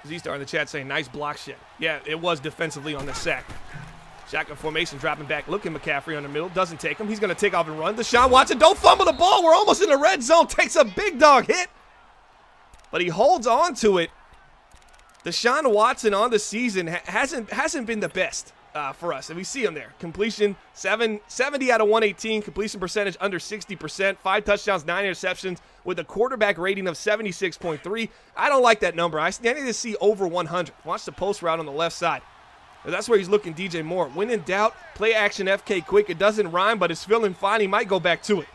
Z-Star in the chat saying, nice block shit. Yeah, it was defensively on the sack. Shotgun formation, dropping back, looking McCaffrey on the middle. Doesn't take him. He's going to take off and run. Deshaun Watson, don't fumble the ball. We're almost in the red zone. Takes a big dog hit. But he holds on to it. Deshaun Watson on the season hasn't been the best for us. And we see him there. Completion, 70 out of 118. Completion percentage under 60%. 5 touchdowns, 9 interceptions with a quarterback rating of 76.3. I don't like that number. I need to see over 100. Watch the post route on the left side. That's where he's looking, DJ Moore. When in doubt, play action FK quick. It doesn't rhyme, but it's feeling fine. He might go back to it.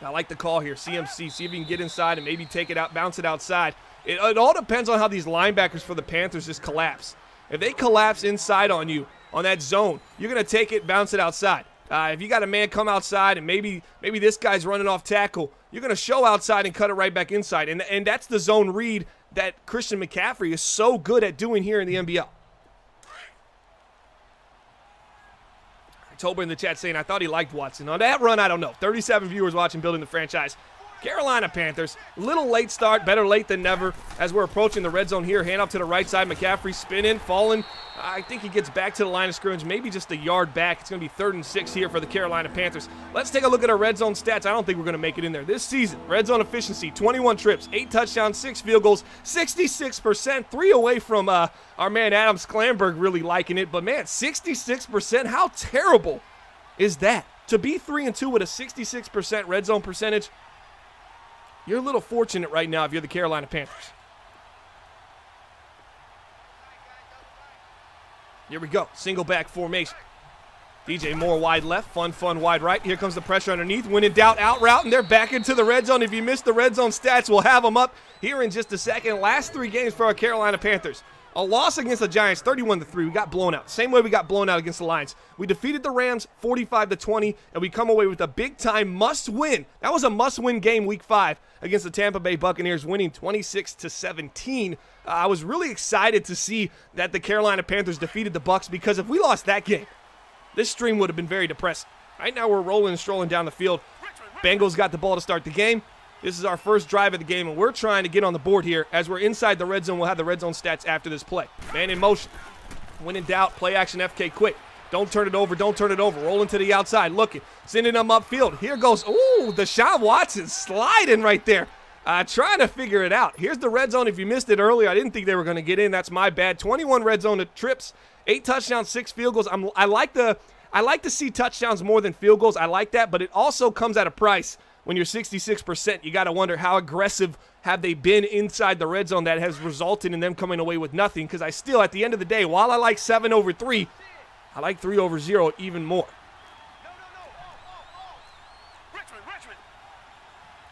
I like the call here. CMC, see if he can get inside and maybe take it out, bounce it outside. It all depends on how these linebackers for the Panthers just collapse. If they collapse inside on you, on that zone, you're going to take it, bounce it outside. If you got a man come outside and maybe this guy's running off tackle, you're going to show outside and cut it right back inside. And that's the zone read that Christian McCaffrey is so good at doing here in the MBL. Tober in the chat saying, I thought he liked Watson. On that run, I don't know. 37 viewers watching Building the Franchise. Carolina Panthers, little late start, better late than never as we're approaching the red zone here. Hand off to the right side. McCaffrey spinning, falling. I think he gets back to the line of scrimmage, maybe just a yard back. It's going to be 3rd and 6 here for the Carolina Panthers. Let's take a look at our red zone stats. I don't think we're going to make it in there. This season, red zone efficiency, 21 trips, 8 touchdowns, 6 field goals, 66%, 3 away from our man Adam Sklamberg really liking it. But, man, 66%, how terrible is that? To be 3-2 with a 66% red zone percentage, you're a little fortunate right now if you're the Carolina Panthers. Here we go. Single back formation. DJ Moore wide left. Fun wide right. Here comes the pressure underneath. When in doubt, out route, and they're back into the red zone. If you missed the red zone stats, we'll have them up here in just a second. Last 3 games for our Carolina Panthers. A loss against the Giants, 31-3. We got blown out. Same way we got blown out against the Lions. We defeated the Rams, 45-20, and we come away with a big-time must-win. That was a must-win game, Week 5, against the Tampa Bay Buccaneers, winning 26-17. I was really excited to see that the Carolina Panthers defeated the Bucs because if we lost that game, this stream would have been very depressing. Right now, we're rolling and strolling down the field. Bengals got the ball to start the game. This is our first drive of the game, and we're trying to get on the board here. As we're inside the red zone, we'll have the red zone stats after this play. Man in motion. When in doubt, play action FK quick. Don't turn it over, don't turn it over. Rolling to the outside, looking, sending them upfield. Here goes, ooh, Deshaun Watson sliding right there. Trying to figure it out. Here's the red zone. If you missed it earlier, I didn't think they were going to get in. That's my bad. 21 red zone trips, 8 touchdowns, 6 field goals. I like the I like to see touchdowns more than field goals. I like that, but it also comes at a price. When you're 66%, you got to wonder how aggressive have they been inside the red zone that has resulted in them coming away with nothing. Because I still, at the end of the day, while I like 7 over 3, I like 3 over 0 even more.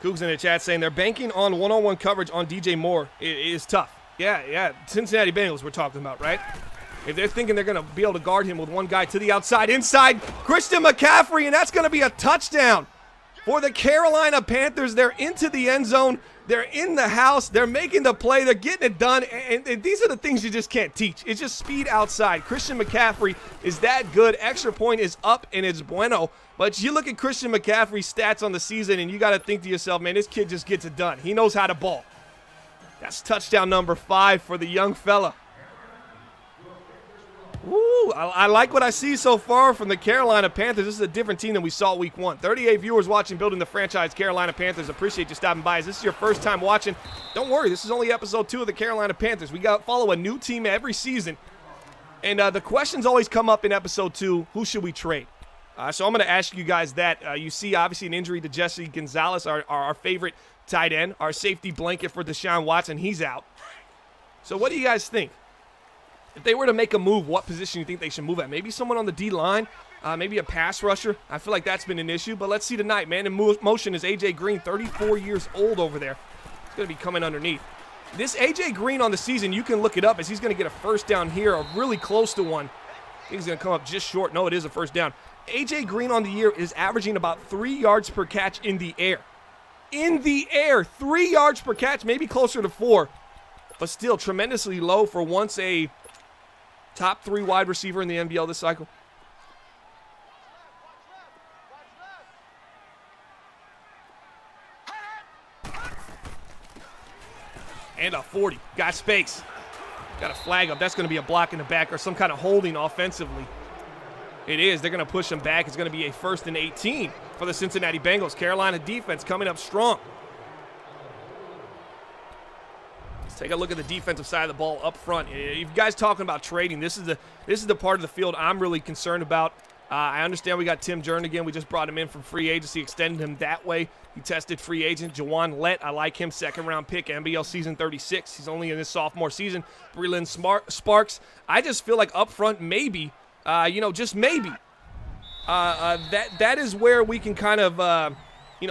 Cougs in the chat saying they're banking on one-on-one coverage on DJ Moore. It is tough. Yeah. Cincinnati Bengals we're talking about, right? If they're thinking they're going to be able to guard him with one guy to the outside, inside, Christian McCaffrey, and that's going to be a touchdown for the Carolina Panthers. They're into the end zone. They're in the house. They're making the play. They're getting it done. And these are the things you just can't teach. It's just speed outside. Christian McCaffrey is that good. Extra point is up, and it's bueno. But you look at Christian McCaffrey's stats on the season, and you got to think to yourself, man, this kid just gets it done. He knows how to ball. That's touchdown number 5 for the young fella. Woo, I like what I see so far from the Carolina Panthers. This is a different team than we saw week 1. 38 viewers watching Building the Franchise Carolina Panthers. Appreciate you stopping by. If this is your first time watching, don't worry. This is only episode 2 of the Carolina Panthers. We follow a new team every season. And the questions always come up in episode 2, who should we trade? So I'm going to ask you guys that. You see, obviously, an injury to Jesse Gonzalez, our favorite tight end, our safety blanket for Deshaun Watson. He's out. So what do you guys think? If they were to make a move, what position do you think they should move at? Maybe someone on the D-line, maybe a pass rusher. I feel like that's been an issue, but let's see tonight. Man in motion is A.J. Green, 34 years old over there. He's going to be coming underneath. This A.J. Green on the season, you can look it up as he's going to get a first down here, or really close to one. I think he's going to come up just short. No, it is a first down. A.J. Green on the year is averaging about 3 yards per catch in the air. In the air, 3 yards per catch, maybe closer to 4, but still tremendously low for once a top 3 wide receiver in the NBL this cycle. And a 40. Got space. Got a flag up. That's going to be a block in the back or some kind of holding offensively. It is. They're going to push him back. It's going to be a 1st and 18 for the Cincinnati Bengals. Carolina defense coming up strong. Take a look at the defensive side of the ball up front. If you guys talking about trading, this is the part of the field I'm really concerned about. I understand we got Tim Jernigan. We just brought him in from free agency, extended him that way. He tested free agent. Jawan Lett, I like him, 2nd-round pick, NBL season 36. He's only in his sophomore season. Breland Sparks. I just feel like up front, maybe, just maybe, that is where we can kind of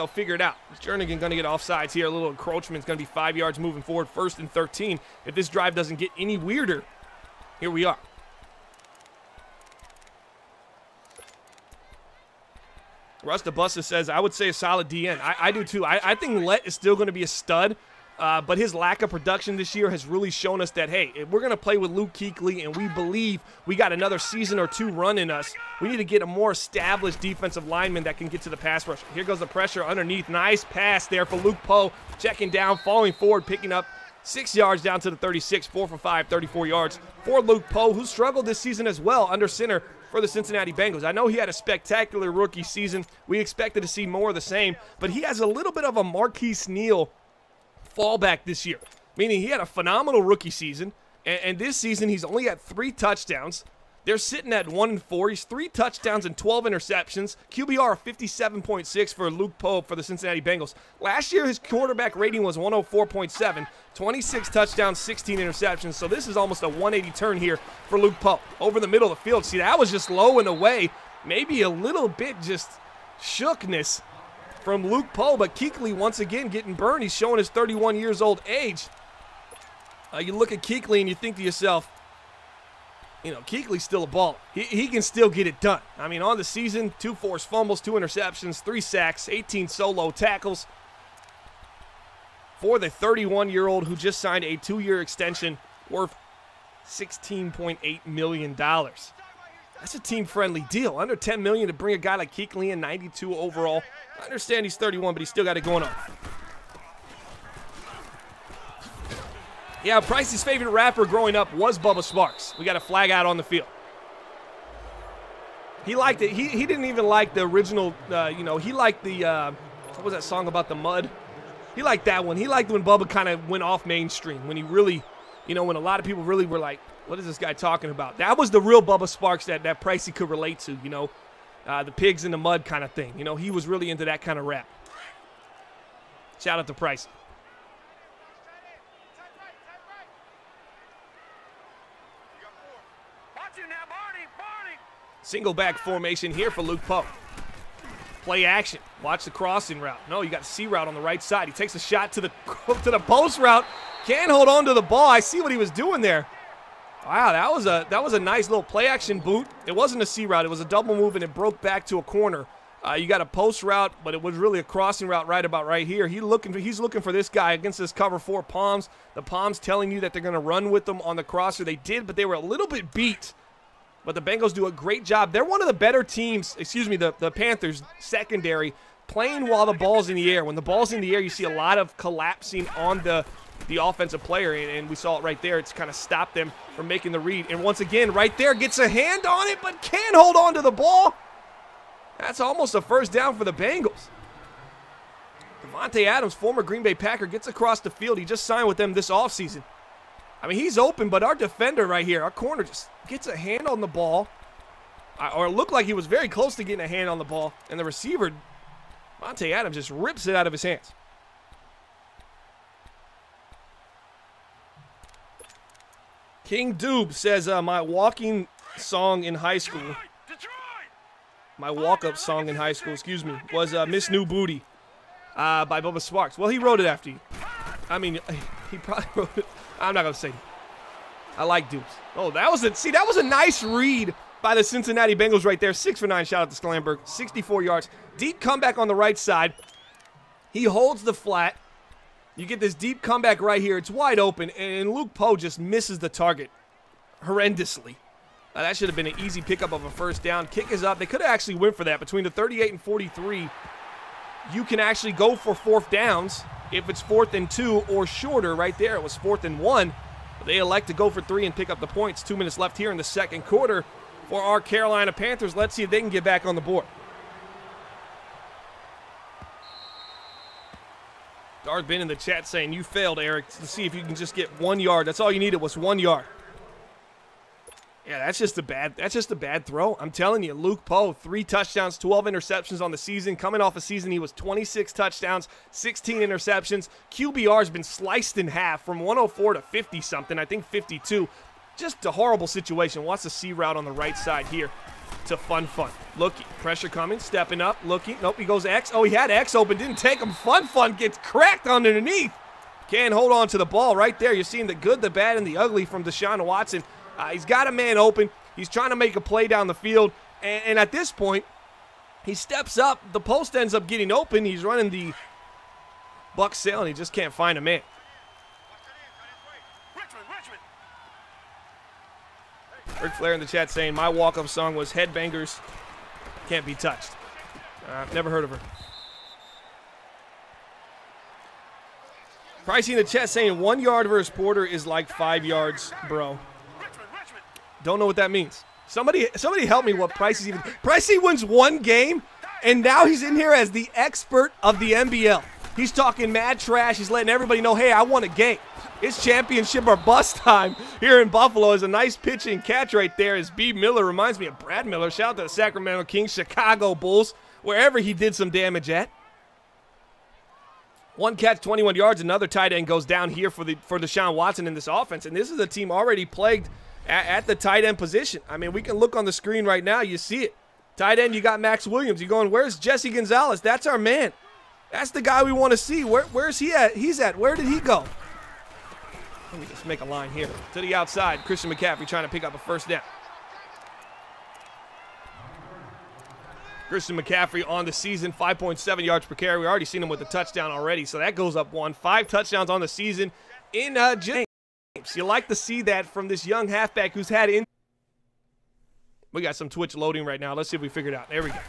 figure it out. Is Jernigan going to get offsides here? A little encroachment. It's going to be 5 yards moving forward, 1st and 13. If this drive doesn't get any weirder, here we are. Russ DeBusta says, I would say a solid DN. I do too. I think Lett is still going to be a stud, but his lack of production this year has really shown us that, hey, if we're going to play with Luke Kuechly and we believe we got another season or 2 run in us, we need to get a more established defensive lineman that can get to the pass rush. Here goes the pressure underneath. Nice pass there for Luke Poe. Checking down, falling forward, picking up 6 yards down to the 36, 4 for 5, 34 yards for Luke Poe, who struggled this season as well under center for the Cincinnati Bengals. I know he had a spectacular rookie season. We expected to see more of the same, but he has a little bit of a Marquise Neal fallback this year, meaning he had a phenomenal rookie season, and this season he's only had 3 touchdowns. They're sitting at 1-4. He's 3 touchdowns and 12 interceptions. QBR of 57.6 for Luke Poe for the Cincinnati Bengals. Last year, his quarterback rating was 104.7, 26 touchdowns, 16 interceptions. So this is almost a 180 turn here for Luke Poe. Over the middle of the field. See, that was just low and away. Maybe a little bit just shookness from Luke Poe, but Kuechly once again getting burned. He's showing his 31 years old age. You look at Kuechly and you think to yourself, Kuechly's still a baller. He can still get it done. I mean, on the season, 2 forced fumbles, 2 interceptions, 3 sacks, 18 solo tackles for the 31-year-old who just signed a 2-year extension worth $16.8 million. That's a team-friendly deal. Under $10 million to bring a guy like Kuechly in, 92 overall. I understand he's 31, but he's still got it going on. Yeah, Price's favorite rapper growing up was Bubba Sparks. We got a flag out on the field. He liked it. He didn't even like the original, he liked the, what was that song about the mud? He liked that one. He liked when Bubba kind of went off mainstream, when he really You know, when a lot of people really were like, what is this guy talking about? That was the real Bubba Sparks that Pricey could relate to, you know, the pigs in the mud kind of thing. You know, he was really into that kind of rap. Shout out to Pricey. Single back formation here for Luke Poe. Play action. Watch the crossing route. No, you got a C route on the right side. He takes a shot to the post route. Can't hold on to the ball. I see what he was doing there. Wow, that was a nice little play action boot. It wasn't a C route. It was a double move, and it broke back to a corner. You got a post route, but it was really a crossing route right about right here. He's looking for this guy against this cover 4 Palms. The Palms telling you that they're going to run with them on the crosser. They did, but they were a little bit beat. But the Bengals do a great job. They're one of the better teams, the Panthers secondary, playing while the ball's in the air. When the ball's in the air, you see a lot of collapsing on the offensive player, and we saw it right there. It's kind of stopped them from making the read. And once again, right there, gets a hand on it, but can't hold on to the ball. That's almost a first down for the Bengals. Davante Adams, former Green Bay Packer, gets across the field. He just signed with them this offseason. I mean, he's open, but our defender right here, our corner, just gets a hand on the ball. Or it looked like he was very close to getting a hand on the ball. And the receiver, Davante Adams, just rips it out of his hands. King Doob says, my walking song in high school, my walk-up song in high school, excuse me, was Miss New Booty by Bubba Sparks. Well, he wrote it after you. I mean, he probably wrote it. I'm not going to say it. I like Doops. Oh, that was a nice read by the Cincinnati Bengals right there. 6 for 9, shout out to Sklamberg. 64 yards. Deep comeback on the right side. He holds the flat. You get this deep comeback right here. It's wide open, and Luke Poe just misses the target horrendously. That should have been an easy pickup of a first down. Kick is up. They could have actually went for that. Between the 38 and 43, you can actually go for 4th downs if it's 4th and 2 or shorter. Right there, it was 4th and 1. But they elect to go for 3 and pick up the points. 2 minutes left here in the second quarter for our Carolina Panthers. Let's see if they can get back on the board. Darth been in the chat saying, you failed, Eric. Let's see if you can just get 1 yard. That's all you needed was 1 yard. Yeah, that's just a bad throw. I'm telling you, Luke Poe, 3 touchdowns, 12 interceptions on the season. Coming off a season, he was 26 touchdowns, 16 interceptions. QBR's been sliced in half from 104 to 50-something, I think 52. Just a horrible situation. Wants a C route on the right side here to Fun. Looking, pressure coming, stepping up, looking. Nope, he goes X. Oh, he had X open, didn't take him. Fun gets cracked underneath. Can't hold on to the ball right there. You're seeing the good, the bad, and the ugly from Deshaun Watson. He's got a man open. He's trying to make a play down the field. And at this point, he steps up. The post ends up getting open. He's running the buck sail, and he just can't find a man. Rick Flair in the chat saying, my walk-up song was Headbangers Can't Be Touched. I've never heard of her. Pricey in the chat saying 1 yard versus Porter is like 5 yards, bro. Don't know what that means. Somebody help me what Pricey's even. Pricey wins 1 game, and now he's in here as the expert of the MBL. He's talking mad trash. He's letting everybody know, hey, I won a game. It's championship or bust time here in Buffalo. Is a nice pitch and catch right there as B. Miller reminds me of Brad Miller. Shout out to the Sacramento Kings, Chicago Bulls, wherever he did some damage at. 1 catch, 21 yards. Another tight end goes down here for Deshaun Watson in this offense. And this is a team already plagued at the tight end position. I mean, we can look on the screen right now. You see it. Tight end, you got Max Williams. You're going, where's Jesse Gonzalez? That's our man. That's the guy we want to see. Where's he at? He's at. Where did he go? Let me just make a line here. To the outside, Christian McCaffrey trying to pick up a first down. Christian McCaffrey on the season, 5.7 yards per carry. We already seen him with a touchdown already, so that goes up 1. 5 touchdowns on the season in James. You like to see that from this young halfback who's had in. We got some Twitch loading right now. Let's see if we figure it out. There we go.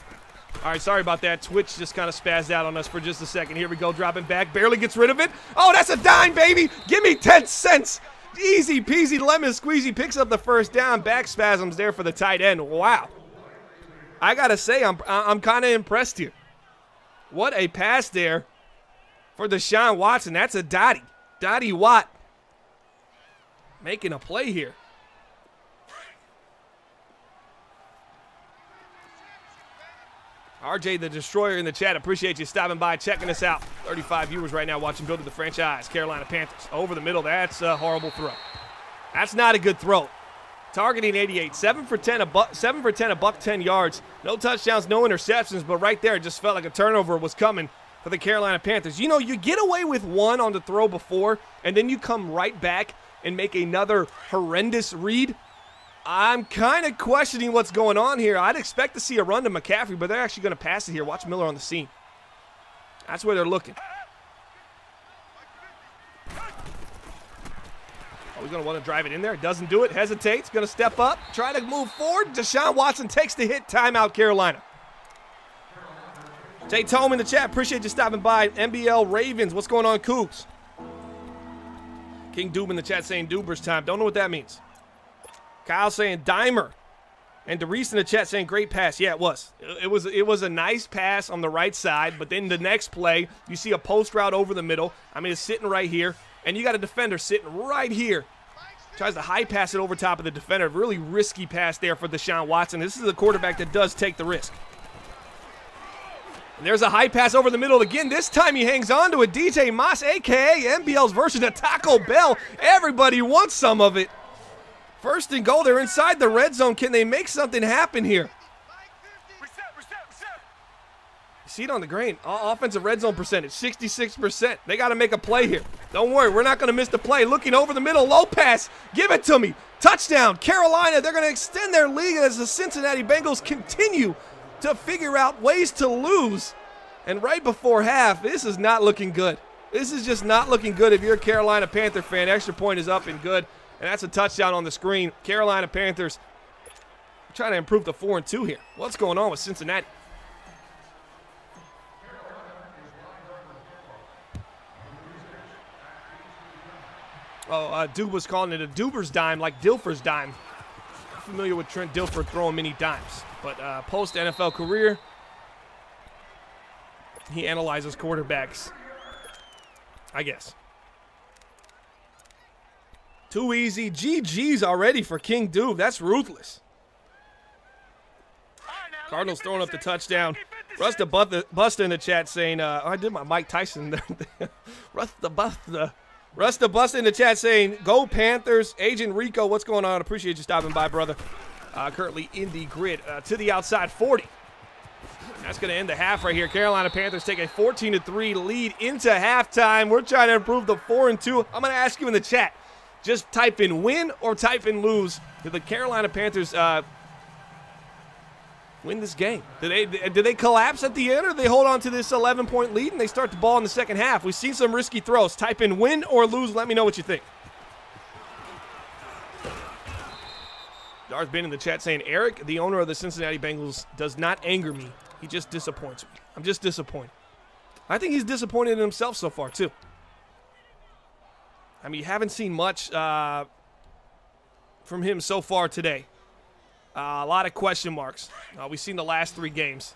All right, sorry about that. Twitch just kind of spazzed out on us for just a second. Here we go, dropping back. Barely gets rid of it. Oh, that's a dime, baby. Give me 10 cents. Easy peasy lemon squeezy. Picks up the first down. Back spasms there for the tight end. Wow. I got to say, I'm kind of impressed here. What a pass there for Deshaun Watson. That's a Dottie Watt. making a play here. RJ the Destroyer in the chat, appreciate you stopping by, checking us out. 35 viewers right now watching Building the Franchise. Carolina Panthers over the middle. That's a horrible throw. That's not a good throw. Targeting 88, 7 for 10, a buck 10 yards. No touchdowns, no interceptions, but right there it just felt like a turnover was coming for the Carolina Panthers. You know, you get away with one on the throw before, and then you come right back and make another horrendous read. I'm kind of questioning what's going on here. I'd expect to see a run to McCaffrey, but they're actually going to pass it here. Watch Miller on the scene. That's where they're looking. Oh, he's going to want to drive it in there. Doesn't do it. Hesitates. Going to step up. Try to move forward. Deshaun Watson takes the hit. Timeout, Carolina. Jay Tome in the chat. Appreciate you stopping by. MBL Ravens. What's going on, Cougs? King Doob in the chat saying Doober's time. Don't know what that means. Kyle saying Dimer. And DeReese in the chat saying great pass. Yeah, it was. It was a nice pass on the right side, but then the next play, you see a post route over the middle. I mean, it's sitting right here, and you got a defender sitting right here. Tries to high pass it over top of the defender. Really risky pass there for Deshaun Watson. This is a quarterback that does take the risk. And there's a high pass over the middle again. This time he hangs on to it. DJ Moss, a.k.a. MBL's version of Taco Bell. Everybody wants some of it. First and goal. They're inside the red zone. Can they make something happen here? You see it on the grain. Offensive red zone percentage, 66%. They got to make a play here. Don't worry. We're not going to miss the play. Looking over the middle. Low pass. Give it to me. Touchdown. Carolina. They're going to extend their lead as the Cincinnati Bengals continue to figure out ways to lose. And right before half, this is not looking good. This is just not looking good if you're a Carolina Panther fan. Extra point is up and good. And that's a touchdown on the screen. Carolina Panthers trying to improve to 4-2 here. What's going on with Cincinnati? Oh, Dude was calling it a Duber's dime, like Dilfer's dime. I'm familiar with Trent Dilfer throwing many dimes. But post-NFL career, he analyzes quarterbacks, I guess. Too easy. GG's already for King Doob. That's ruthless. Cardinals throwing up the touchdown. Russ the Buster in the chat saying, I did my Mike Tyson there. Russ the Buster in the chat saying, go Panthers. Agent Rico, what's going on? Appreciate you stopping by, brother. Currently in the grid to the outside 40. That's going to end the half right here. Carolina Panthers take a 14-3 lead into halftime. We're trying to improve to 4-2. I'm going to ask you in the chat. Just type in win or type in lose. Did the Carolina Panthers win this game? Did they collapse at the end, or did they hold on to this 11-point lead and they start the ball in the second half? We've seen some risky throws. Type in win or lose. Let me know what you think. Darth Ben in the chat saying, Eric, the owner of the Cincinnati Bengals, does not anger me. He just disappoints me. I'm just disappointed. I think he's disappointed in himself so far, too. I mean, you haven't seen much from him so far today. A lot of question marks. We've seen the last 3 games.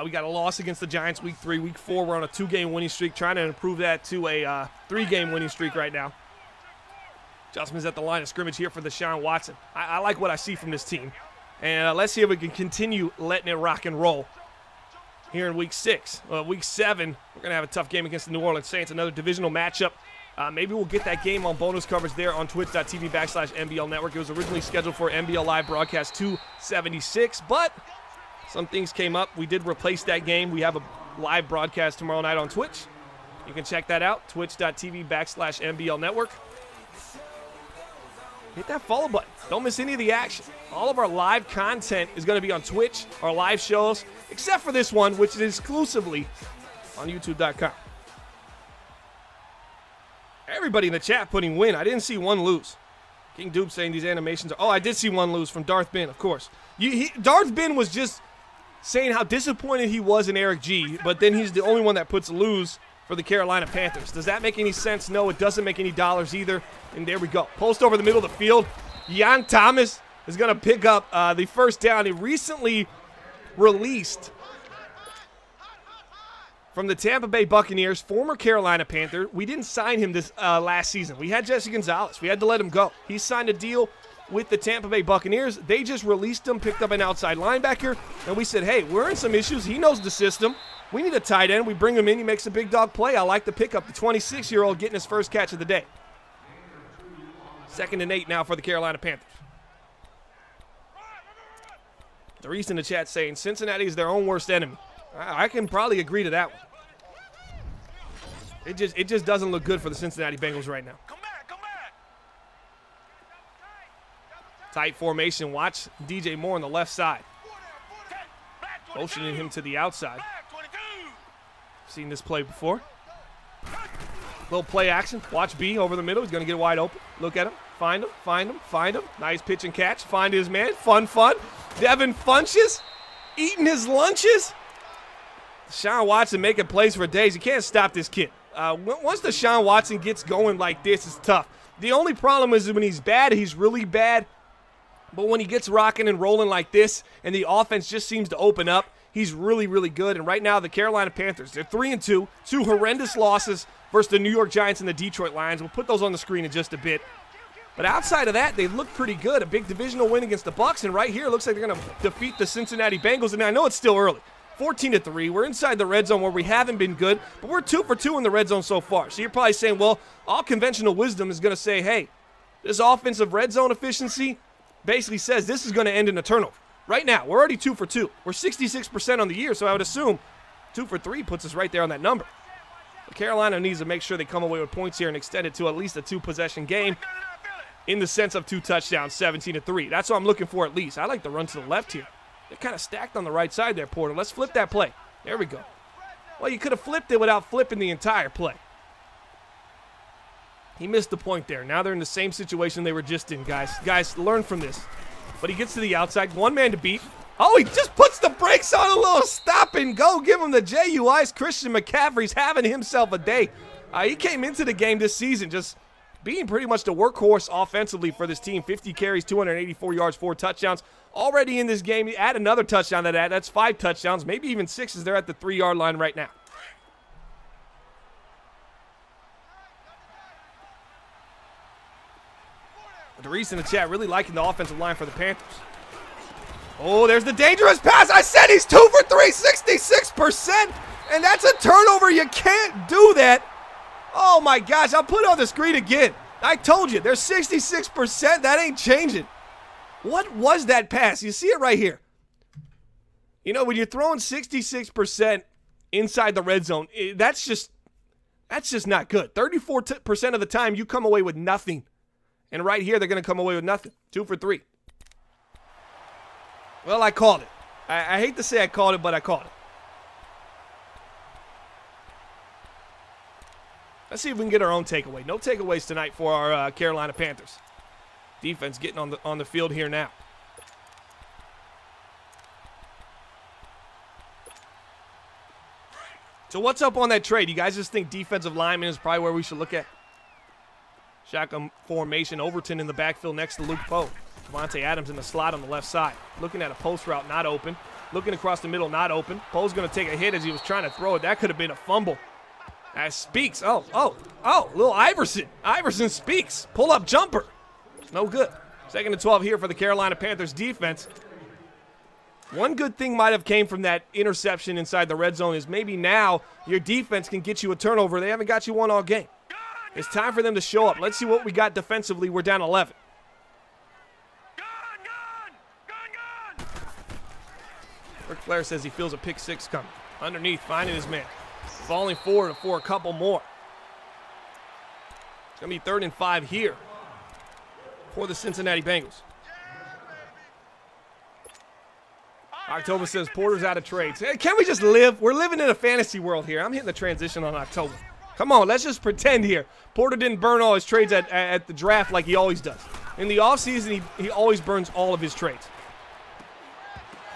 We got a loss against the Giants week 3. Week 4, we're on a 2-game winning streak, trying to improve that to a 3-game winning streak right now. Adjustments at the line of scrimmage here for Deshaun Watson. I like what I see from this team. And let's see if we can continue letting it rock and roll here in week 6. Week 7, we're going to have a tough game against the New Orleans Saints, another divisional matchup. Maybe we'll get that game on bonus coverage there on twitch.tv/MBL Network. It was originally scheduled for MBL Live Broadcast 276, but some things came up. We did replace that game. We have a live broadcast tomorrow night on Twitch. You can check that out, twitch.tv/MBL Network. Hit that follow button. Don't miss any of the action. All of our live content is going to be on Twitch, our live shows, except for this one, which is exclusively on YouTube.com. Everybody in the chat putting win. I didn't see one lose. King Doob saying these animations are... Oh, I did see one lose from Darth Ben, of course. Darth Ben was just saying how disappointed he was in Eric G, but then he's the only one that puts lose for the Carolina Panthers. Does that make any sense? No, it doesn't make any dollars either. And there we go. Post over the middle of the field. Jan Thomas is going to pick up the first down. He recently released from the Tampa Bay Buccaneers, former Carolina Panther. We didn't sign him this last season. We had Jesse Gonzalez. We had to let him go. He signed a deal with the Tampa Bay Buccaneers. They just released him, picked up an outside linebacker, and we said, hey, we're in some issues. He knows the system. We need a tight end. We bring him in. He makes a big dog play. I like the pickup. The 26-year-old getting his first catch of the day. 2nd and 8 now for the Carolina Panthers. The reason the chat saying Cincinnati is their own worst enemy. I can probably agree to that one. It just doesn't look good for the Cincinnati Bengals right now. Tight formation. Watch DJ Moore on the left side. Motioning him to the outside. Seen this play before. Little play action. Watch B over the middle. He's going to get wide open. Look at him. Find him. Find him. Find him. Nice pitch and catch. Find his man. Fun. Devin Funches eating his lunches. Deshaun Watson making plays for days. You can't stop this kid. Once Deshaun Watson gets going like this, it's tough. The only problem is when he's bad, he's really bad. But when he gets rocking and rolling like this and the offense just seems to open up, he's really, really good. And right now, the Carolina Panthers, they're 3-2, 2 horrendous losses versus the New York Giants and the Detroit Lions. We'll put those on the screen in just a bit. But outside of that, they look pretty good. A big divisional win against the Bucs, and right here, it looks like they're going to defeat the Cincinnati Bengals. And I know it's still early. 14-3. We're inside the red zone where we haven't been good, but we're 2 for 2 in the red zone so far. So you're probably saying, well, all conventional wisdom is going to say, hey, this offensive red zone efficiency basically says this is going to end in a turnover. Right now, we're already 2 for 2. We're 66% on the year, so I would assume 2 for 3 puts us right there on that number. But Carolina needs to make sure they come away with points here and extend it to at least a 2-possession game in the sense of 2 touchdowns, 17-3. That's what I'm looking for at least. I like the run to the left here. They're kind of stacked on the right side there, Porter. Let's flip that play. There we go. Well, you could have flipped it without flipping the entire play. He missed the point there. Now they're in the same situation they were just in, guys. Guys, learn from this. But he gets to the outside. One man to beat. Oh, he just puts the brakes on, a little stop and go. Give him the JUIs. Christian McCaffrey's having himself a day. He came into the game this season just being pretty much the workhorse offensively for this team. 50 carries, 284 yards, 4 touchdowns. Already in this game, add another touchdown to that. That's 5 touchdowns, maybe even 6 as they're at the 3-yard line right now. The reason in the chat really liking the offensive line for the Panthers. Oh, there's the dangerous pass. I said he's 2 for 3, 66%. And that's a turnover. You can't do that. Oh, my gosh. I'll put it on the screen again. I told you, there's 66%. That ain't changing. What was that pass? You see it right here. You know, when you're throwing 66% inside the red zone, that's just not good. 34% of the time, you come away with nothing. And right here, they're going to come away with nothing. 2 for 3. Well, I called it. I hate to say I called it, but I called it. Let's see if we can get our own takeaway. No takeaways tonight for our Carolina Panthers. Defense getting on the field here now. So what's up on that trade? You guys just think defensive lineman is probably where we should look at? Shotgun formation. Overton in the backfield next to Luke Poe. Devontae Adams in the slot on the left side. Looking at a post route, not open. Looking across the middle, not open. Poe's going to take a hit as he was trying to throw it. That could have been a fumble. As Speaks. Oh, little Iverson. Iverson Speaks. Pull-up jumper. No good. 2nd and 12 here for the Carolina Panthers defense. One good thing might have came from that interception inside the red zone is maybe now your defense can get you a turnover. They haven't got you one all game. It's time for them to show up. Let's see what we got defensively. We're down 11. Ric Flair says he feels a pick 6 coming. Underneath, finding his man. Falling forward for a couple more. It's going to be 3rd and 5 here for the Cincinnati Bengals. October says Porter's out of trades. Hey, can we just live? We're living in a fantasy world here. I'm hitting the transition on October. Come on, let's just pretend here. Porter didn't burn all his trades at the draft like he always does. In the offseason, he always burns all of his trades.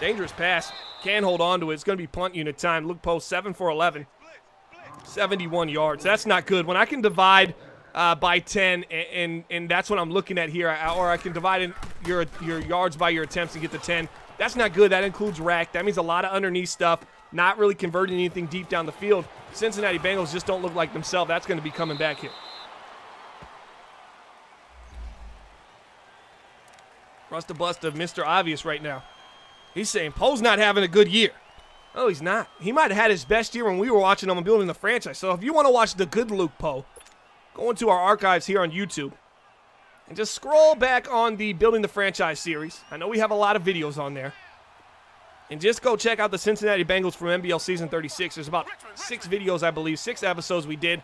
Dangerous pass. Can hold on to it. It's going to be punt unit time. Luke Poe, 7 for 11. 71 yards. That's not good. When I can divide by 10, and that's what I'm looking at here, or I can divide in your yards by your attempts and get to 10, that's not good. That includes rack. That means a lot of underneath stuff. not really converting anything deep down the field. Cincinnati Bengals just don't look like themselves. That's going to be coming back here. Rusta Busta, Mr. Obvious right now. He's saying Poe's not having a good year. Oh, he's not. He might have had his best year when we were watching him and building the franchise. So if you want to watch the good Luke Poe, go into our archives here on YouTube and just scroll back on the Building the Franchise series. I know we have a lot of videos on there. And just go check out the Cincinnati Bengals from MBL Season 36. There's about 6 videos, I believe, 6 episodes we did.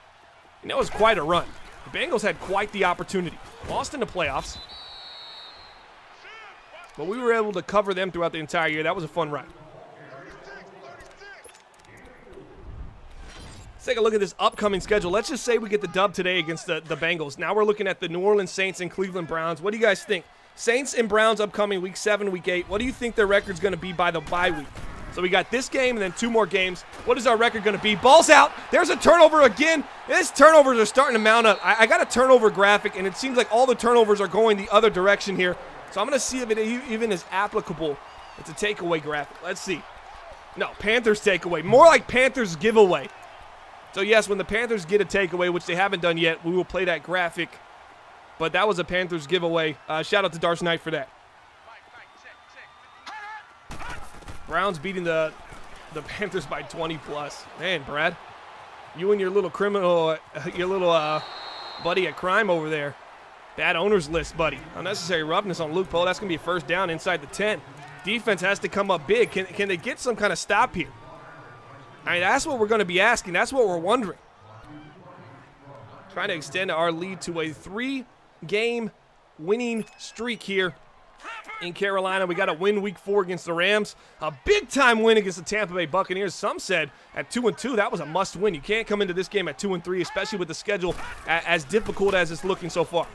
And it was quite a run. The Bengals had quite the opportunity. Lost in the playoffs. But we were able to cover them throughout the entire year. That was a fun run. Let's take a look at this upcoming schedule. Let's just say we get the dub today against the Bengals. Now we're looking at the New Orleans Saints and Cleveland Browns. What do you guys think? Saints and Browns upcoming week 7, week 8. What do you think their record's going to be by the bye week? So we got this game and then 2 more games. What is our record going to be? Ball's out. There's a turnover again. These turnovers are starting to mount up. I got a turnover graphic, and it seems like all the turnovers are going the other direction here. So I'm going to see if it even is applicable. It's a takeaway graphic. Let's see. No, Panthers takeaway. More like Panthers giveaway. So, yes, when the Panthers get a takeaway, which they haven't done yet, we will play that graphic. But that was a Panthers giveaway. Shout out to Darce Knight for that. Browns beating the Panthers by 20+. Man, Brad, you and your little criminal, your little buddy at crime over there. Bad owner's list, buddy. Unnecessary roughness on Luke Poe. That's going to be a first down inside the 10. Defense has to come up big. Can they get some kind of stop here? I mean, that's what we're going to be asking. That's what we're wondering. Trying to extend our lead to a 3-game winning streak here in Carolina. We got a win week 4 against the Rams. A big-time win against the Tampa Bay Buccaneers. Some said at 2-2, that was a must-win. You can't come into this game at 2-3, especially with the schedule as difficult as it's looking so far.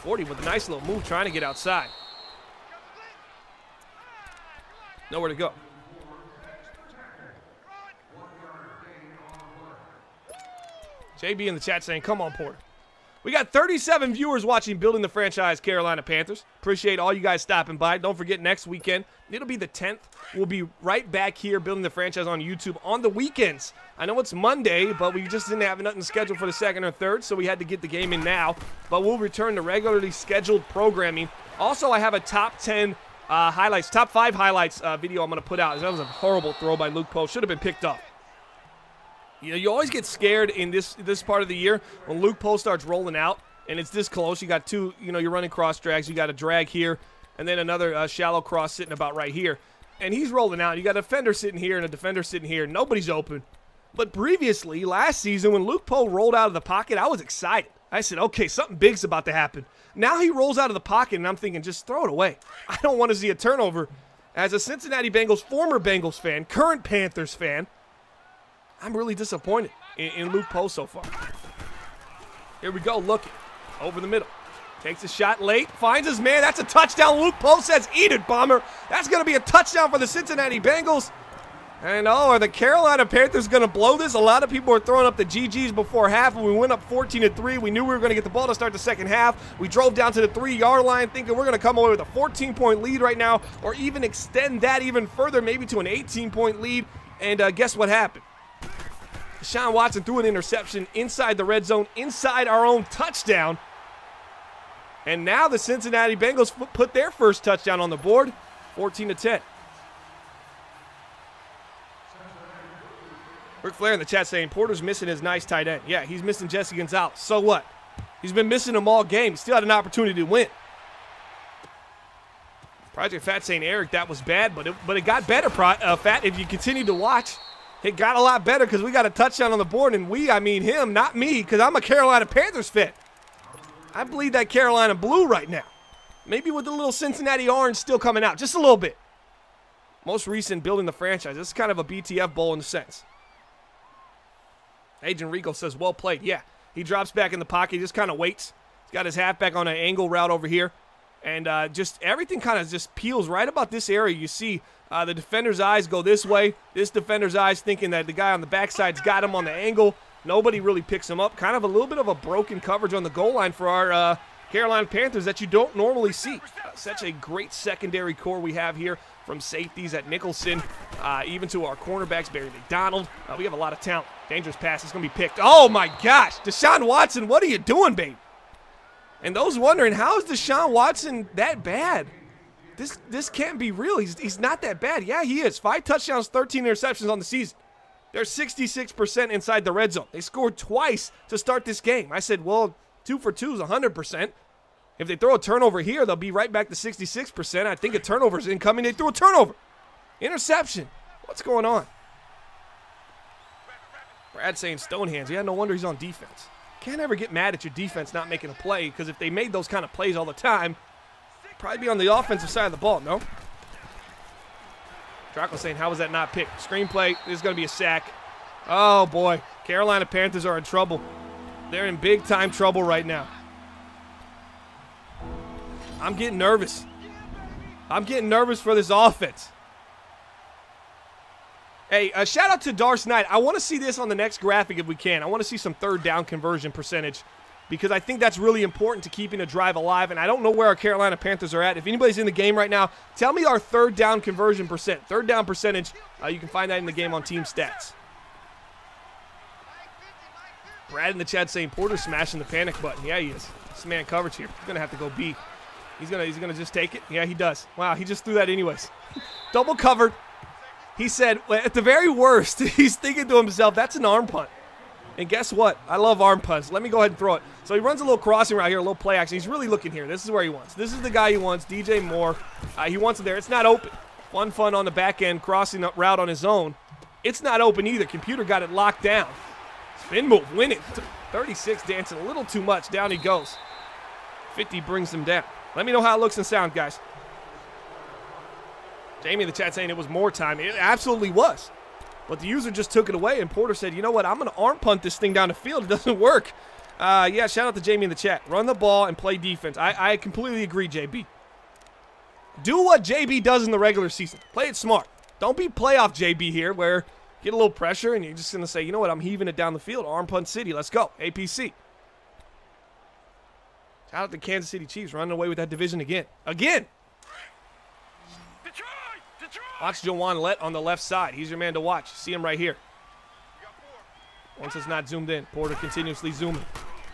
40 with a nice little move, trying to get outside. Nowhere to go. JB in the chat saying, come on, Porter. We got 37 viewers watching Building the Franchise Carolina Panthers. Appreciate all you guys stopping by. Don't forget, next weekend, it'll be the 10th. We'll be right back here Building the Franchise on YouTube on the weekends. I know it's Monday, but we just didn't have nothing scheduled for the 2nd or 3rd, so we had to get the game in now. But we'll return to regularly scheduled programming. Also, I have a top 10 highlights, top 5 highlights video I'm going to put out. That was a horrible throw by Luke Poe. Should have been picked up. You know, you always get scared in this part of the year when Luke Poe starts rolling out and it's this close. You got 2, you know, you're running cross drags. You got a drag here and then another shallow cross sitting about right here. And he's rolling out. You got a defender sitting here and a defender sitting here. Nobody's open. But previously, last season, when Luke Poe rolled out of the pocket, I was excited. I said, okay, something big's about to happen. Now he rolls out of the pocket and I'm thinking, just throw it away. I don't want to see a turnover. As a Cincinnati Bengals, former Bengals fan, current Panthers fan, I'm really disappointed in Luke Poe so far. Here we go, looking. Over the middle. Takes a shot late, finds his man. That's a touchdown. Luke Poe says, eat it, Bomber. That's going to be a touchdown for the Cincinnati Bengals. And, oh, are the Carolina Panthers going to blow this? A lot of people are throwing up the GGs before half, and we went up 14-3. We knew we were going to get the ball to start the second half. We drove down to the 3-yard line thinking we're going to come away with a 14-point lead right now, or even extend that even further, maybe to an 18-point lead. And guess what happened? Deshaun Watson threw an interception inside the red zone, inside our own touchdown. And now the Cincinnati Bengals put their first touchdown on the board, 14-10. Rick Flair in the chat saying, Porter's missing his nice tight end. Yeah, he's missing Jesse Gonzalez. So what? He's been missing them all game. He still had an opportunity to win. Project Fat saying, Eric, that was bad, but it got better, Fat, if you continue to watch. It got a lot better because we got a touchdown on the board, and we, I mean him, not me, because I'm a Carolina Panthers fan. I bleed that Carolina blue right now. Maybe with the little Cincinnati orange still coming out, just a little bit. Most recent Building the Franchise. This is kind of a BTF bowl in a sense. Agent Rico says, well played. Yeah, he drops back in the pocket. He just kind of waits. He's got his halfback on an angle route over here. And just everything kind of just peels right about this area. You see the defender's eyes go this way. This defender's eyes thinking that the guy on the backside's got him on the angle. Nobody really picks him up. Kind of a little bit of a broken coverage on the goal line for our Carolina Panthers that you don't normally see. Such a great secondary core we have here from safeties at Nicholson, even to our cornerbacks, Barry McDonald. We have a lot of talent. Dangerous pass is going to be picked. Oh, my gosh. Deshaun Watson, what are you doing, babe? And those wondering, how is Deshaun Watson that bad? This can't be real. He's not that bad. Yeah, he is. 5 touchdowns, 13 interceptions on the season. They're 66% inside the red zone. They scored twice to start this game. I said, well, 2 for 2 is 100%. If they throw a turnover here, they'll be right back to 66%. I think a turnover is incoming. They threw a turnover. Interception. What's going on? Brad saying stone hands. Yeah, no wonder he's on defense. Can't ever get mad at your defense not making a play, because if they made those kind of plays all the time, probably be on the offensive side of the ball, no? Draco saying, how was that not picked? Screenplay, this is going to be a sack. Oh, boy. Carolina Panthers are in trouble. They're in big-time trouble right now. I'm getting nervous. I'm getting nervous for this offense. Hey, shout out to Darce Knight. I want to see this on the next graphic if we can. I want to see some third down conversion percentage, because I think that's really important to keeping a drive alive, and I don't know where our Carolina Panthers are at. If anybody's in the game right now, tell me our third down conversion percent. Third down percentage, you can find that in the game on Team Stats. Brad in the chat saying Porter's smashing the panic button. Yeah, he is. This man coverage here. He's going to have to go B. He's gonna just take it. Yeah, he does. Wow, he just threw that anyways. Double covered. He said, at the very worst, he's thinking to himself, that's an arm punt. And guess what? I love arm punts. Let me go ahead and throw it. So he runs a little crossing right here, a little play action. He's really looking here. This is where he wants. This is the guy he wants, DJ Moore. He wants him there. It's not open. Fun on the back end, crossing the route on his own. It's not open either. Computer got it locked down. Spin move, win it. 36 dancing a little too much. Down he goes. 50 brings him down. Let me know how it looks and sound, guys. Jamie in the chat saying it was more time. It absolutely was. But the user just took it away, and Porter said, you know what, I'm going to arm punt this thing down the field. It doesn't work. Yeah, shout out to Jamie in the chat. Run the ball and play defense. I completely agree, JB. Do what JB does in the regular season. Play it smart. Don't be playoff JB here where you get a little pressure and you're just going to say, you know what, I'm heaving it down the field. Arm punt city. Let's go. APC. Shout out to Kansas City Chiefs running away with that division again. Again! Watch Jawan Lett on the left side. He's your man to watch. See him right here. Once it's not zoomed in, Porter continuously zooming.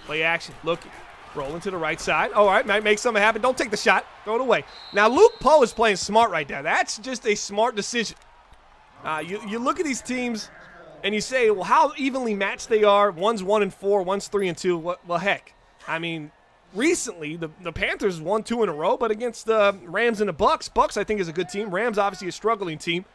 Play action, looking. Rolling to the right side. All right, might make something happen. Don't take the shot. Throw it away. Now, Luke Poe is playing smart right there. That's just a smart decision. You look at these teams, and you say, well, how evenly matched they are. One's 1-4, one's 3-2. Well, heck. I mean, recently, the Panthers won 2 in a row, but against the Rams and the Bucks. Bucks, I think, is a good team. Rams, obviously, a struggling team.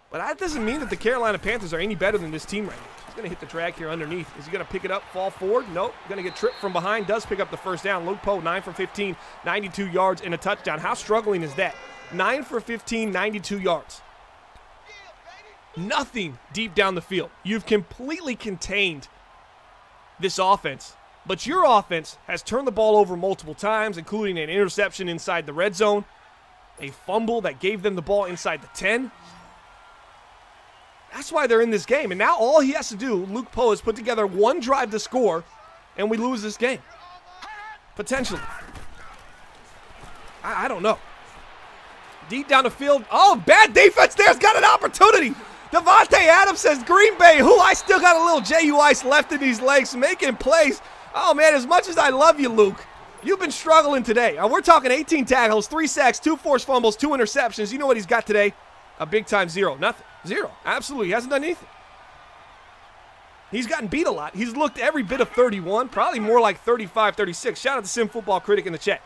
But that doesn't mean that the Carolina Panthers are any better than this team right now. He's going to hit the drag here underneath. Is he going to pick it up, fall forward? Nope. Going to get tripped from behind. Does pick up the first down. Luke Poe, 9 for 15, 92 yards and a touchdown. How struggling is that? 9 for 15, 92 yards. Nothing deep down the field. You've completely contained this offense. But your offense has turned the ball over multiple times, including an interception inside the red zone, a fumble that gave them the ball inside the 10. That's why they're in this game. And now all he has to do, Luke Poe, is put together one drive to score, and we lose this game. Potentially. I don't know. Deep down the field. Oh, bad defense there's got an opportunity. Devontae Adams says, Green Bay, who I still got a little J.U. Ice left in these legs, making plays. Oh, man, as much as I love you, Luke, you've been struggling today. We're talking 18 tackles, 3 sacks, 2 forced fumbles, 2 interceptions. You know what he's got today? A big-time 0. Nothing. 0. Absolutely. He hasn't done anything. He's gotten beat a lot. He's looked every bit of 31, probably more like 35, 36. Shout out to Sim Football Critic in the chat.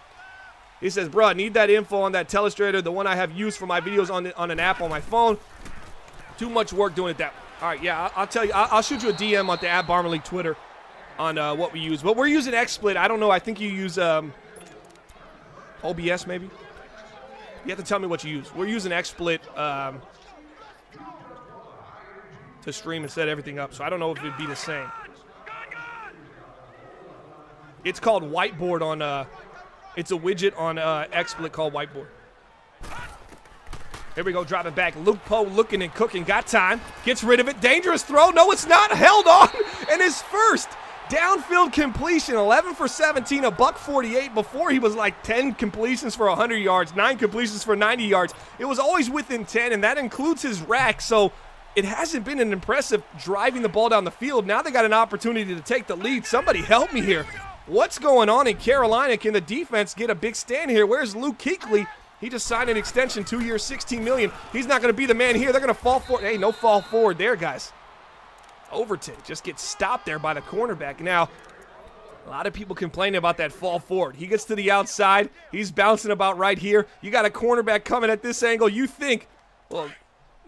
He says, bro, I need that info on that telestrator, the one I have used for my videos on an app on my phone. Too much work doing it that way. All right, yeah, I'll tell you. I'll shoot you a DM on the at Barmer League Twitter on what we use. But we're using XSplit. I don't know. I think you use OBS maybe. You have to tell me what you use. We're using XSplit to stream and set everything up, so I don't know if it'd be the same. It's called Whiteboard on it's a widget on XSplit called Whiteboard. Here we go, drop it back. Luke Poe looking and cooking, got time, gets rid of it. Dangerous throw, no it's not, held on, and his first Downfield completion, 11 for 17, $148. Before he was like 10 completions for 100 yards, 9 completions for 90 yards. It was always within 10, and that includes his rack. So it hasn't been an impressive driving the ball down the field. Now they got an opportunity to take the lead. Somebody help me here. What's going on in Carolina? Can the defense get a big stand here? Where's Luke Kuechly? He just signed an extension, 2 years, $16 million. He's not going to be the man here. They're going to fall forward. Hey, no fall forward there, guys. Overton just gets stopped there by the cornerback. Now, a lot of people complaining about that fall forward. He gets to the outside. He's bouncing about right here. You got a cornerback coming at this angle. You think, well,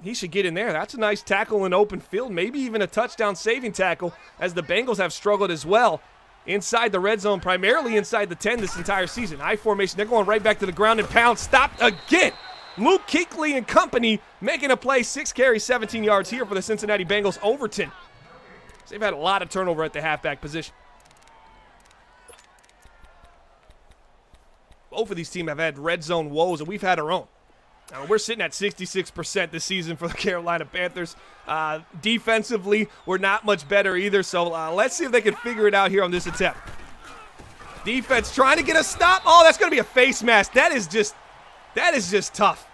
he should get in there. That's a nice tackle in open field, maybe even a touchdown saving tackle, as the Bengals have struggled as well inside the red zone, primarily inside the 10 this entire season. I formation, they're going right back to the ground and pound. Stopped again. Luke Kuechly and company making a play. 6 carries, 17 yards here for the Cincinnati Bengals. Overton. They've had a lot of turnover at the halfback position. Both of these teams have had red zone woes, and we've had our own. Now, we're sitting at 66% this season for the Carolina Panthers. Defensively, we're not much better either, so let's see if they can figure it out here on this attempt. Defense trying to get a stop. Oh, that's going to be a face mask. That is just tough.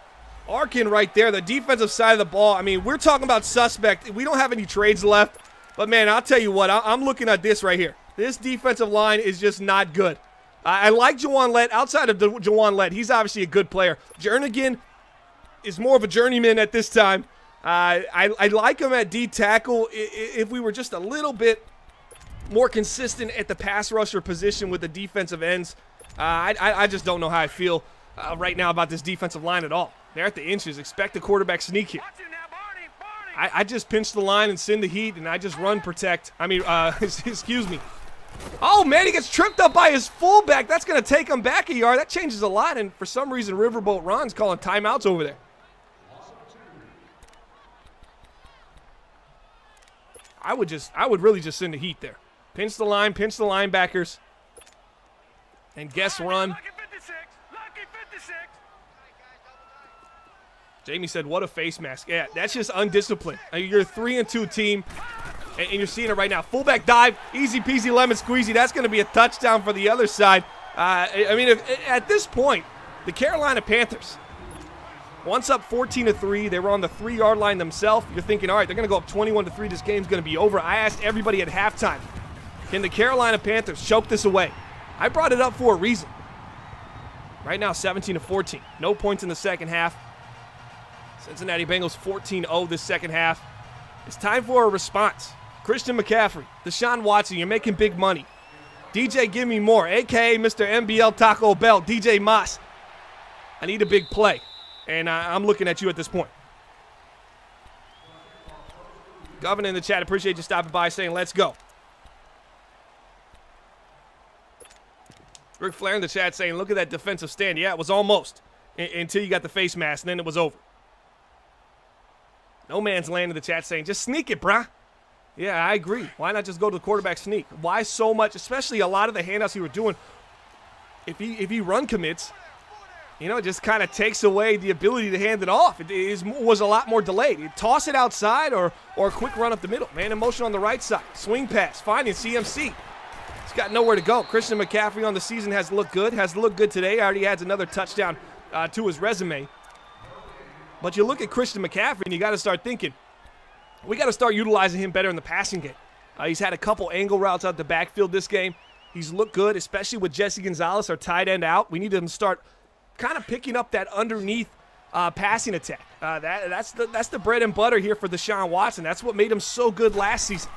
Arkin right there, the defensive side of the ball. I mean, we're talking about suspect. We don't have any trades left. But, man, I'll tell you what, I'm looking at this right here. This defensive line is just not good. I like Jawan Lett. Outside of Jawan Lett, he's obviously a good player. Jernigan is more of a journeyman at this time. I like him at D tackle if we were just a little bit more consistent at the pass rusher position with the defensive ends. I just don't know how I feel right now about this defensive line at all. They're at the inches. Expect a quarterback sneak here. I just pinch the line and send the heat, and I just run protect. I mean, excuse me. Oh, man, he gets tripped up by his fullback. That's going to take him back a yard. That changes a lot, and for some reason, Riverboat Ron's calling timeouts over there. I would really just send the heat there. Pinch the line, pinch the linebackers, and guess run. Jamie said, what a face mask. Yeah, that's just undisciplined. You're a 3-2 team, and you're seeing it right now. Fullback dive, easy peasy lemon squeezy. That's going to be a touchdown for the other side. I mean, at this point, the Carolina Panthers, once up 14-3, they were on the 3-yard line themselves. You're thinking, all right, they're going to go up 21-3. This game's going to be over. I asked everybody at halftime, can the Carolina Panthers choke this away? I brought it up for a reason. Right now, 17-14. No points in the second half. Cincinnati Bengals 14-0 this second half. It's time for a response. Christian McCaffrey, Deshaun Watson, you're making big money. DJ, give me more, a.k.a. Mr. MBL Taco Bell, DJ Moss. I need a big play, and I'm looking at you at this point. Governor in the chat, appreciate you stopping by, saying let's go. Rick Flair in the chat saying, look at that defensive stand. Yeah, it was almost until you got the face mask, and then it was over. No Man's Land in the chat saying, just sneak it, brah. Yeah, I agree. Why not just go to the quarterback sneak? Why so much, especially a lot of the handouts he were doing, if he run commits, you know, it just kind of takes away the ability to hand it off. It was a lot more delayed. You toss it outside or a quick run up the middle. Man in motion on the right side. Swing pass, finding CMC. He's got nowhere to go. Christian McCaffrey on the season has looked good today. Already adds another touchdown to his resume. But you look at Christian McCaffrey, and you got to start thinking, we got to start utilizing him better in the passing game. He's had a couple angle routes out the backfield this game. He's looked good, especially with Jesse Gonzalez, our tight end, out. We need him to start kind of picking up that underneath passing attack. That's the bread and butter here for Deshaun Watson. That's what made him so good last season.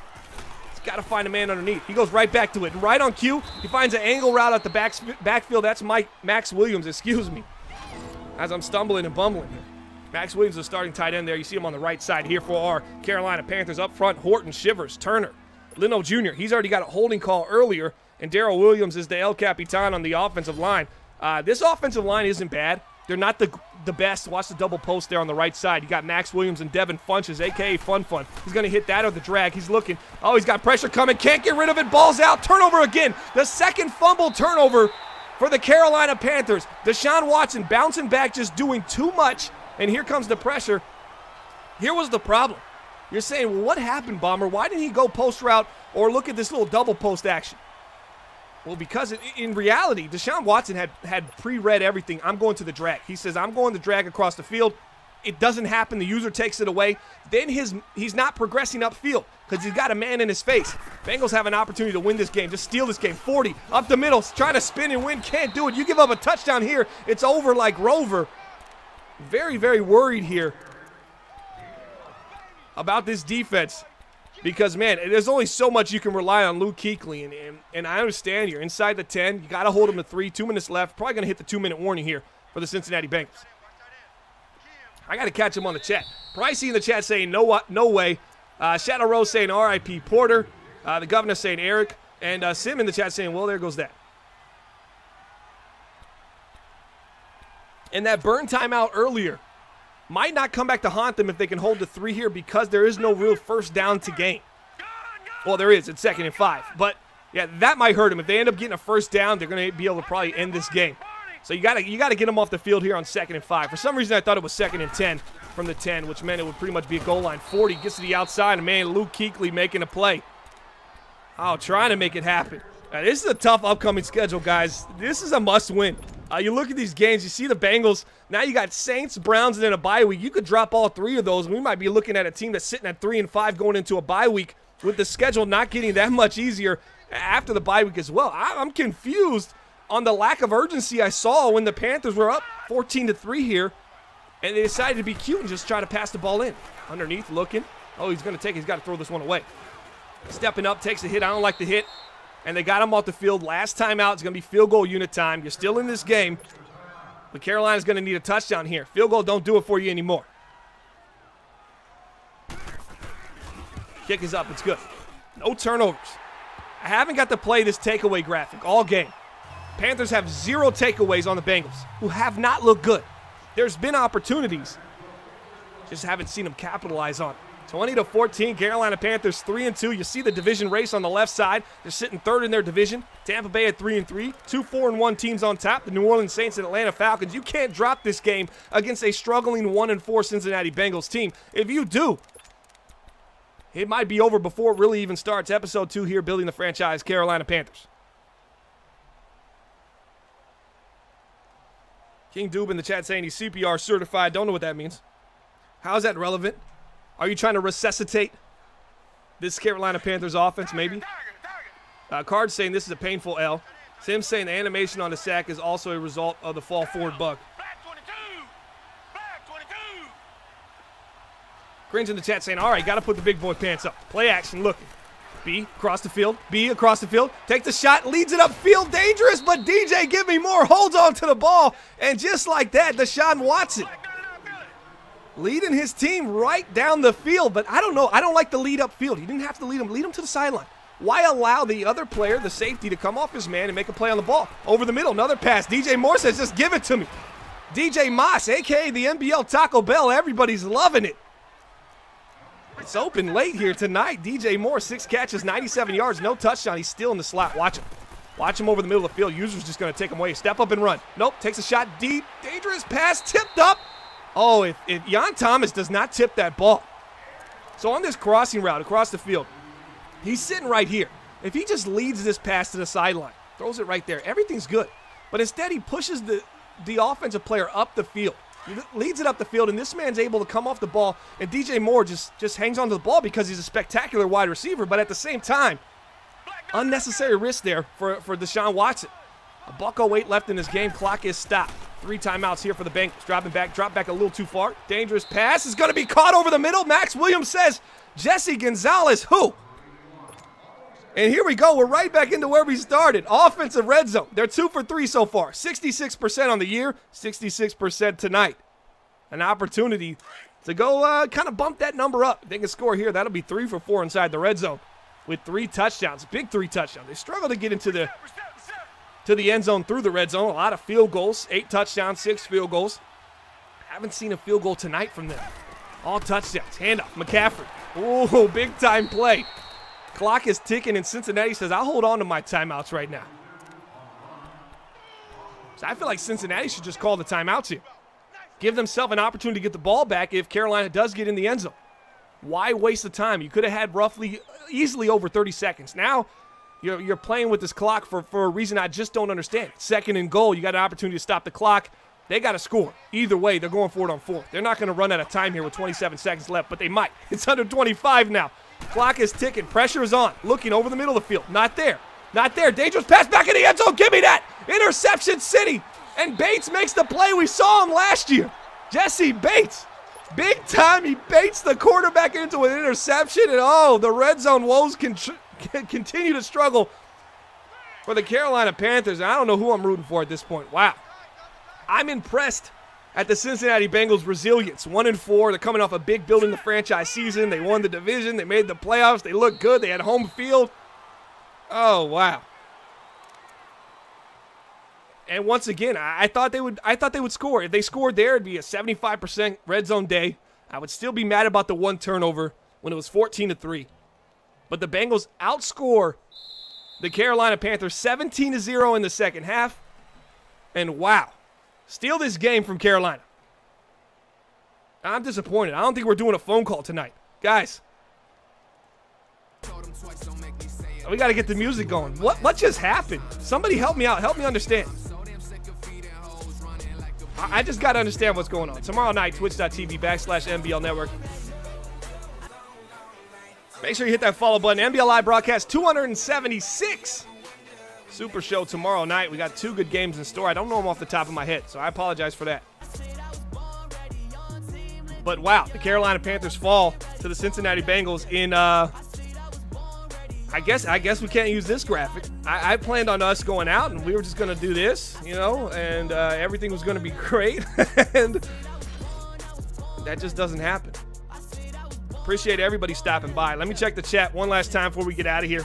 He's got to find a man underneath. He goes right back to it. And right on cue, he finds an angle route at the backfield. That's Max Williams, excuse me, as I'm stumbling and bumbling here. Max Williams is starting tight end there. You see him on the right side here for our Carolina Panthers. Up front, Horton, Shivers, Turner, Leno Jr. He's already got a holding call earlier, and Darrell Williams is the El Capitan on the offensive line. This offensive line isn't bad. They're not the best. Watch the double post there on the right side. You got Max Williams and Devin Funches, a.k.a. Fun. He's going to hit that or the drag. He's looking. Oh, he's got pressure coming. Can't get rid of it. Ball's out. Turnover again. The second fumble turnover for the Carolina Panthers. Deshaun Watson bouncing back, just doing too much. And here comes the pressure. Here was the problem. You're saying, well, what happened, Bomber? Why didn't he go post route or look at this little double post action? Well, because in reality, Deshaun Watson had pre-read everything. I'm going to the drag. He says, I'm going to drag across the field. It doesn't happen. The user takes it away. Then he's not progressing upfield because he's got a man in his face. Bengals have an opportunity to win this game, just steal this game. 40, up the middle, trying to spin and win, can't do it. You give up a touchdown here, it's over like Rover. Very, very worried here about this defense because, man, there's only so much you can rely on Luke Kuechly, and I understand you're inside the 10. You got to hold him to 3, 2 minutes left. Probably going to hit the 2-minute warning here for the Cincinnati Bengals. I got to catch him on the chat. Pricey in the chat saying no way. Shadow Rose saying R.I.P. Porter. The governor saying Eric. And Sim in the chat saying, well, there goes that. And that burn timeout earlier might not come back to haunt them if they can hold the 3 here because there is no real first down to gain. Well, there is. It's 2nd and 5. But, yeah, that might hurt them. If they end up getting a first down, they're going to be able to probably end this game. So you got to get them off the field here on 2nd and 5. For some reason, I thought it was 2nd and 10 from the 10, which meant it would pretty much be a goal line. 40 gets to the outside, and, man, Luke Kuechly making a play. Oh, trying to make it happen. Now, this is a tough upcoming schedule, guys. This is a must-win. You look at these games, you see the Bengals. Now you got Saints, Browns, and then a bye week. You could drop all 3 of those, and we might be looking at a team that's sitting at 3 and 5 going into a bye week with the schedule not getting that much easier after the bye week as well. I'm confused on the lack of urgency I saw when the Panthers were up 14-3 here, and they decided to be cute and just try to pass the ball in. Underneath, looking. Oh, he's going to take it. He's got to throw this one away. Stepping up, takes a hit. I don't like the hit. And they got him off the field. Last time out, it's going to be field goal unit time. You're still in this game, but Carolina's going to need a touchdown here. Field goal don't do it for you anymore. Kick is up. It's good. No turnovers. I haven't got to play this takeaway graphic all game. Panthers have 0 takeaways on the Bengals, who have not looked good. There's been opportunities. Just haven't seen them capitalize on it. 20-14, Carolina Panthers 3-2. You see the division race on the left side. They're sitting 3rd in their division. Tampa Bay at 3-3. 2 4-1 teams on top. The New Orleans Saints and Atlanta Falcons. You can't drop this game against a struggling 1-4 Cincinnati Bengals team. If you do, it might be over before it really even starts. Episode 2 here, building the franchise, Carolina Panthers. King Doob in the chat saying he's CPR certified. Don't know what that means. How is that relevant? Are you trying to resuscitate this Carolina Panthers offense, maybe? Card saying this is a painful L. Tim saying the animation on the sack is also a result of the fall forward bug. Cringe in the chat saying, all right, got to put the big boy pants up. Play action, looking. B, across the field. B, across the field. Takes the shot, leads it upfield. Dangerous, but DJ, give me more. Holds on to the ball. And just like that, Deshaun Watson leading his team right down the field. But I don't know. I don't like the lead upfield. He didn't have to lead him. Lead him to the sideline. Why allow the other player, the safety, to come off his man and make a play on the ball? Over the middle, another pass. DJ Moore says, just give it to me. DJ Moss, a.k.a. the MBL Taco Bell. Everybody's loving it. It's open late here tonight. DJ Moore, 6 catches, 97 yards, no touchdown. He's still in the slot. Watch him. Watch him over the middle of the field. User's just going to take him away. Step up and run. Nope, takes a shot deep. Dangerous pass, tipped up. Oh, if Jan Thomas does not tip that ball. So on this crossing route across the field, he's sitting right here. If he just leads this pass to the sideline, throws it right there, everything's good. But instead he pushes the offensive player up the field. He leads it up the field, and this man's able to come off the ball, and DJ Moore just hangs on to the ball because he's a spectacular wide receiver. But at the same time, unnecessary risk there for Deshaun Watson. $1:08 left in this game. Clock is stopped. 3 timeouts here for the Bengals. Drop back a little too far. Dangerous pass is going to be caught over the middle. Max Williams says, Jesse Gonzalez, who? And here we go. We're right back into where we started. Offensive red zone. They're 2 for 3 so far. 66% on the year, 66% tonight. An opportunity to go kind of bump that number up. If they can score here, that'll be 3 for 4 inside the red zone with 3 touchdowns. Big 3 touchdowns. They struggle to get into the end zone through the red zone. A lot of field goals. 8 touchdowns, 6 field goals. Haven't seen a field goal tonight from them. All touchdowns. Handoff. McCaffrey. Oh, big time play. Clock is ticking, and Cincinnati says, I'll hold on to my timeouts right now. So I feel like Cincinnati should just call the timeouts here. Give themselves an opportunity to get the ball back if Carolina does get in the end zone. Why waste the time? You could have had roughly, easily over 30 seconds. Now, you're playing with this clock for a reason I just don't understand. 2nd and goal, you got an opportunity to stop the clock. They got to score. Either way, they're going for it on 4th. They're not going to run out of time here with 27 seconds left, but they might. It's under 25 now. Clock is ticking. Pressure is on. Looking over the middle of the field. Not there. Not there. Dangerous pass back in the end zone. Give me that. Interception city. And Bates makes the play. We saw him last year. Jesse Bates. Big time. He baits the quarterback into an interception. And, oh, the red zone woes continue to struggle for the Carolina Panthers. I don't know who I'm rooting for at this point. Wow. I'm impressed at the Cincinnati Bengals' resilience. 1-4. They're coming off a big building the franchise season. They won the division. They made the playoffs. They looked good. They had home field. Oh, wow. And once again, I thought they would score. If they scored there, it'd be a 75% red zone day. I would still be mad about the 1 turnover when it was 14-3. But the Bengals outscore the Carolina Panthers 17-0 in the second half. And wow, steal this game from Carolina. I'm disappointed. I don't think we're doing a phone call tonight. Guys, we got to get the music going. What just happened? Somebody help me out. Help me understand. I just got to understand what's going on. Tomorrow night, twitch.tv/MBL Network. Make sure you hit that follow button. MBL Live broadcast 276. Super show tomorrow night. We got 2 good games in store. I don't know them off the top of my head, so I apologize for that. But wow, the Carolina Panthers fall to the Cincinnati Bengals in, I guess we can't use this graphic. I planned on us going out, and we were just going to do this, you know, and everything was going to be great. And that just doesn't happen. Appreciate everybody stopping by. Let me check the chat one last time before we get out of here.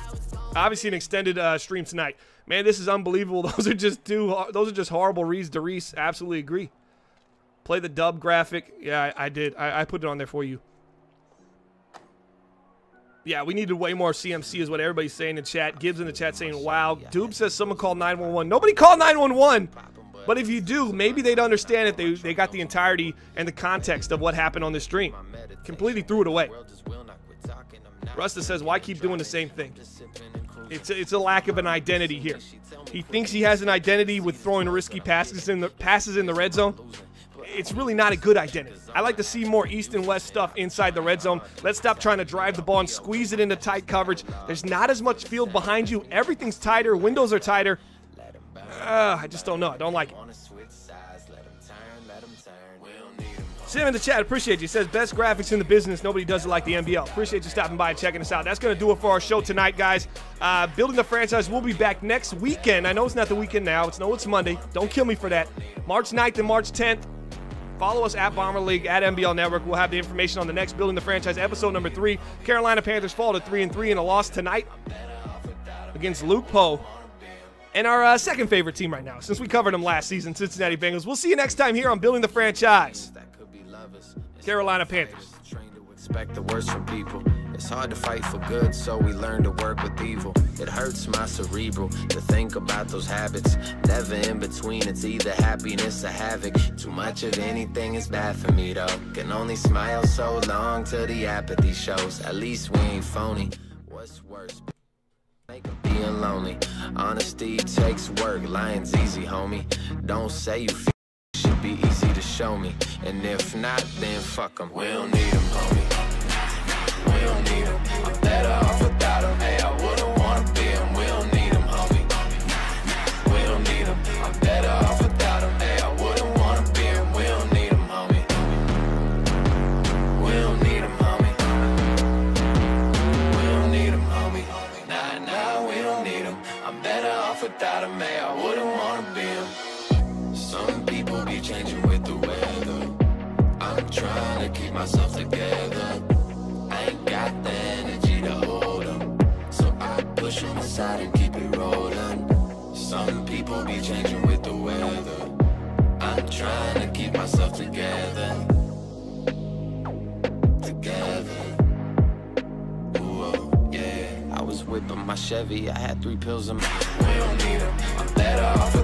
Obviously, an extended stream tonight. Man, this is unbelievable. Those are just horrible reads to Reese. Absolutely agree. Play the dub graphic. Yeah, I did. I put it on there for you. Yeah, we needed way more CMC is what everybody's saying in chat. Gibbs in the chat saying, wow. Doob says someone called 911. Nobody called 911. But if you do, maybe they'd understand if they got the entirety and the context of what happened on this stream. Completely threw it away. Rusta says, why keep doing the same thing? It's a lack of an identity here. He thinks he has an identity with throwing risky passes in the red zone. It's really not a good identity. I like to see more east and west stuff inside the red zone. Let's stop trying to drive the ball and squeeze it into tight coverage. There's not as much field behind you. Everything's tighter. Windows are tighter. I just don't know. I don't like it. Sim in the chat, appreciate you. Says, best graphics in the business. Nobody does it like the MBL. Appreciate you stopping by and checking us out. That's going to do it for our show tonight, guys. Building the Franchise will be back next weekend. I know it's not the weekend now. It's Monday. Don't kill me for that. March 9th and March 10th. Follow us at Bomber League, at MBL Network. We'll have the information on the next Building the Franchise, episode number 3. Carolina Panthers fall to 3-3 in a loss tonight against Luke Poe. And our second favorite team right now, since we covered them last season, Cincinnati Bengals. We'll see you next time here on Building the Franchise. Carolina Panthers. Expect the worst from people. It's hard to fight for good, so we learn to work with evil. It hurts my cerebral to think about those habits. Never in between, it's either happiness or havoc. Too much of anything is bad for me though. Can only smile so long till the apathy shows. At least we ain't phony. What's worse? Being lonely. Honesty takes work, lying's easy, homie. Don't say you feel should be easy to show me. And if not, then fuck them. We don't need them, homie. We don't need them. I'm better off without them. Hey, I wouldn't want to be them. We don't need them, homie. We don't need them. I'm better off without them. Hey, I wouldn't want to be them. We don't need them, homie. We don't need them, homie. We don't need them, homie. Nah, we don't need them. I'm better off without them. Hey, I wouldn't want to be them. Some people be changing with the weather. I'm trying to keep myself together. I ain't got the energy to hold them, so I push them aside and keep it rolling. Some people be changing with the weather. I'm trying to keep myself together. Ooh, yeah. I was whipping my Chevy. I had 3 pills in my. We don't need them. I'm better off.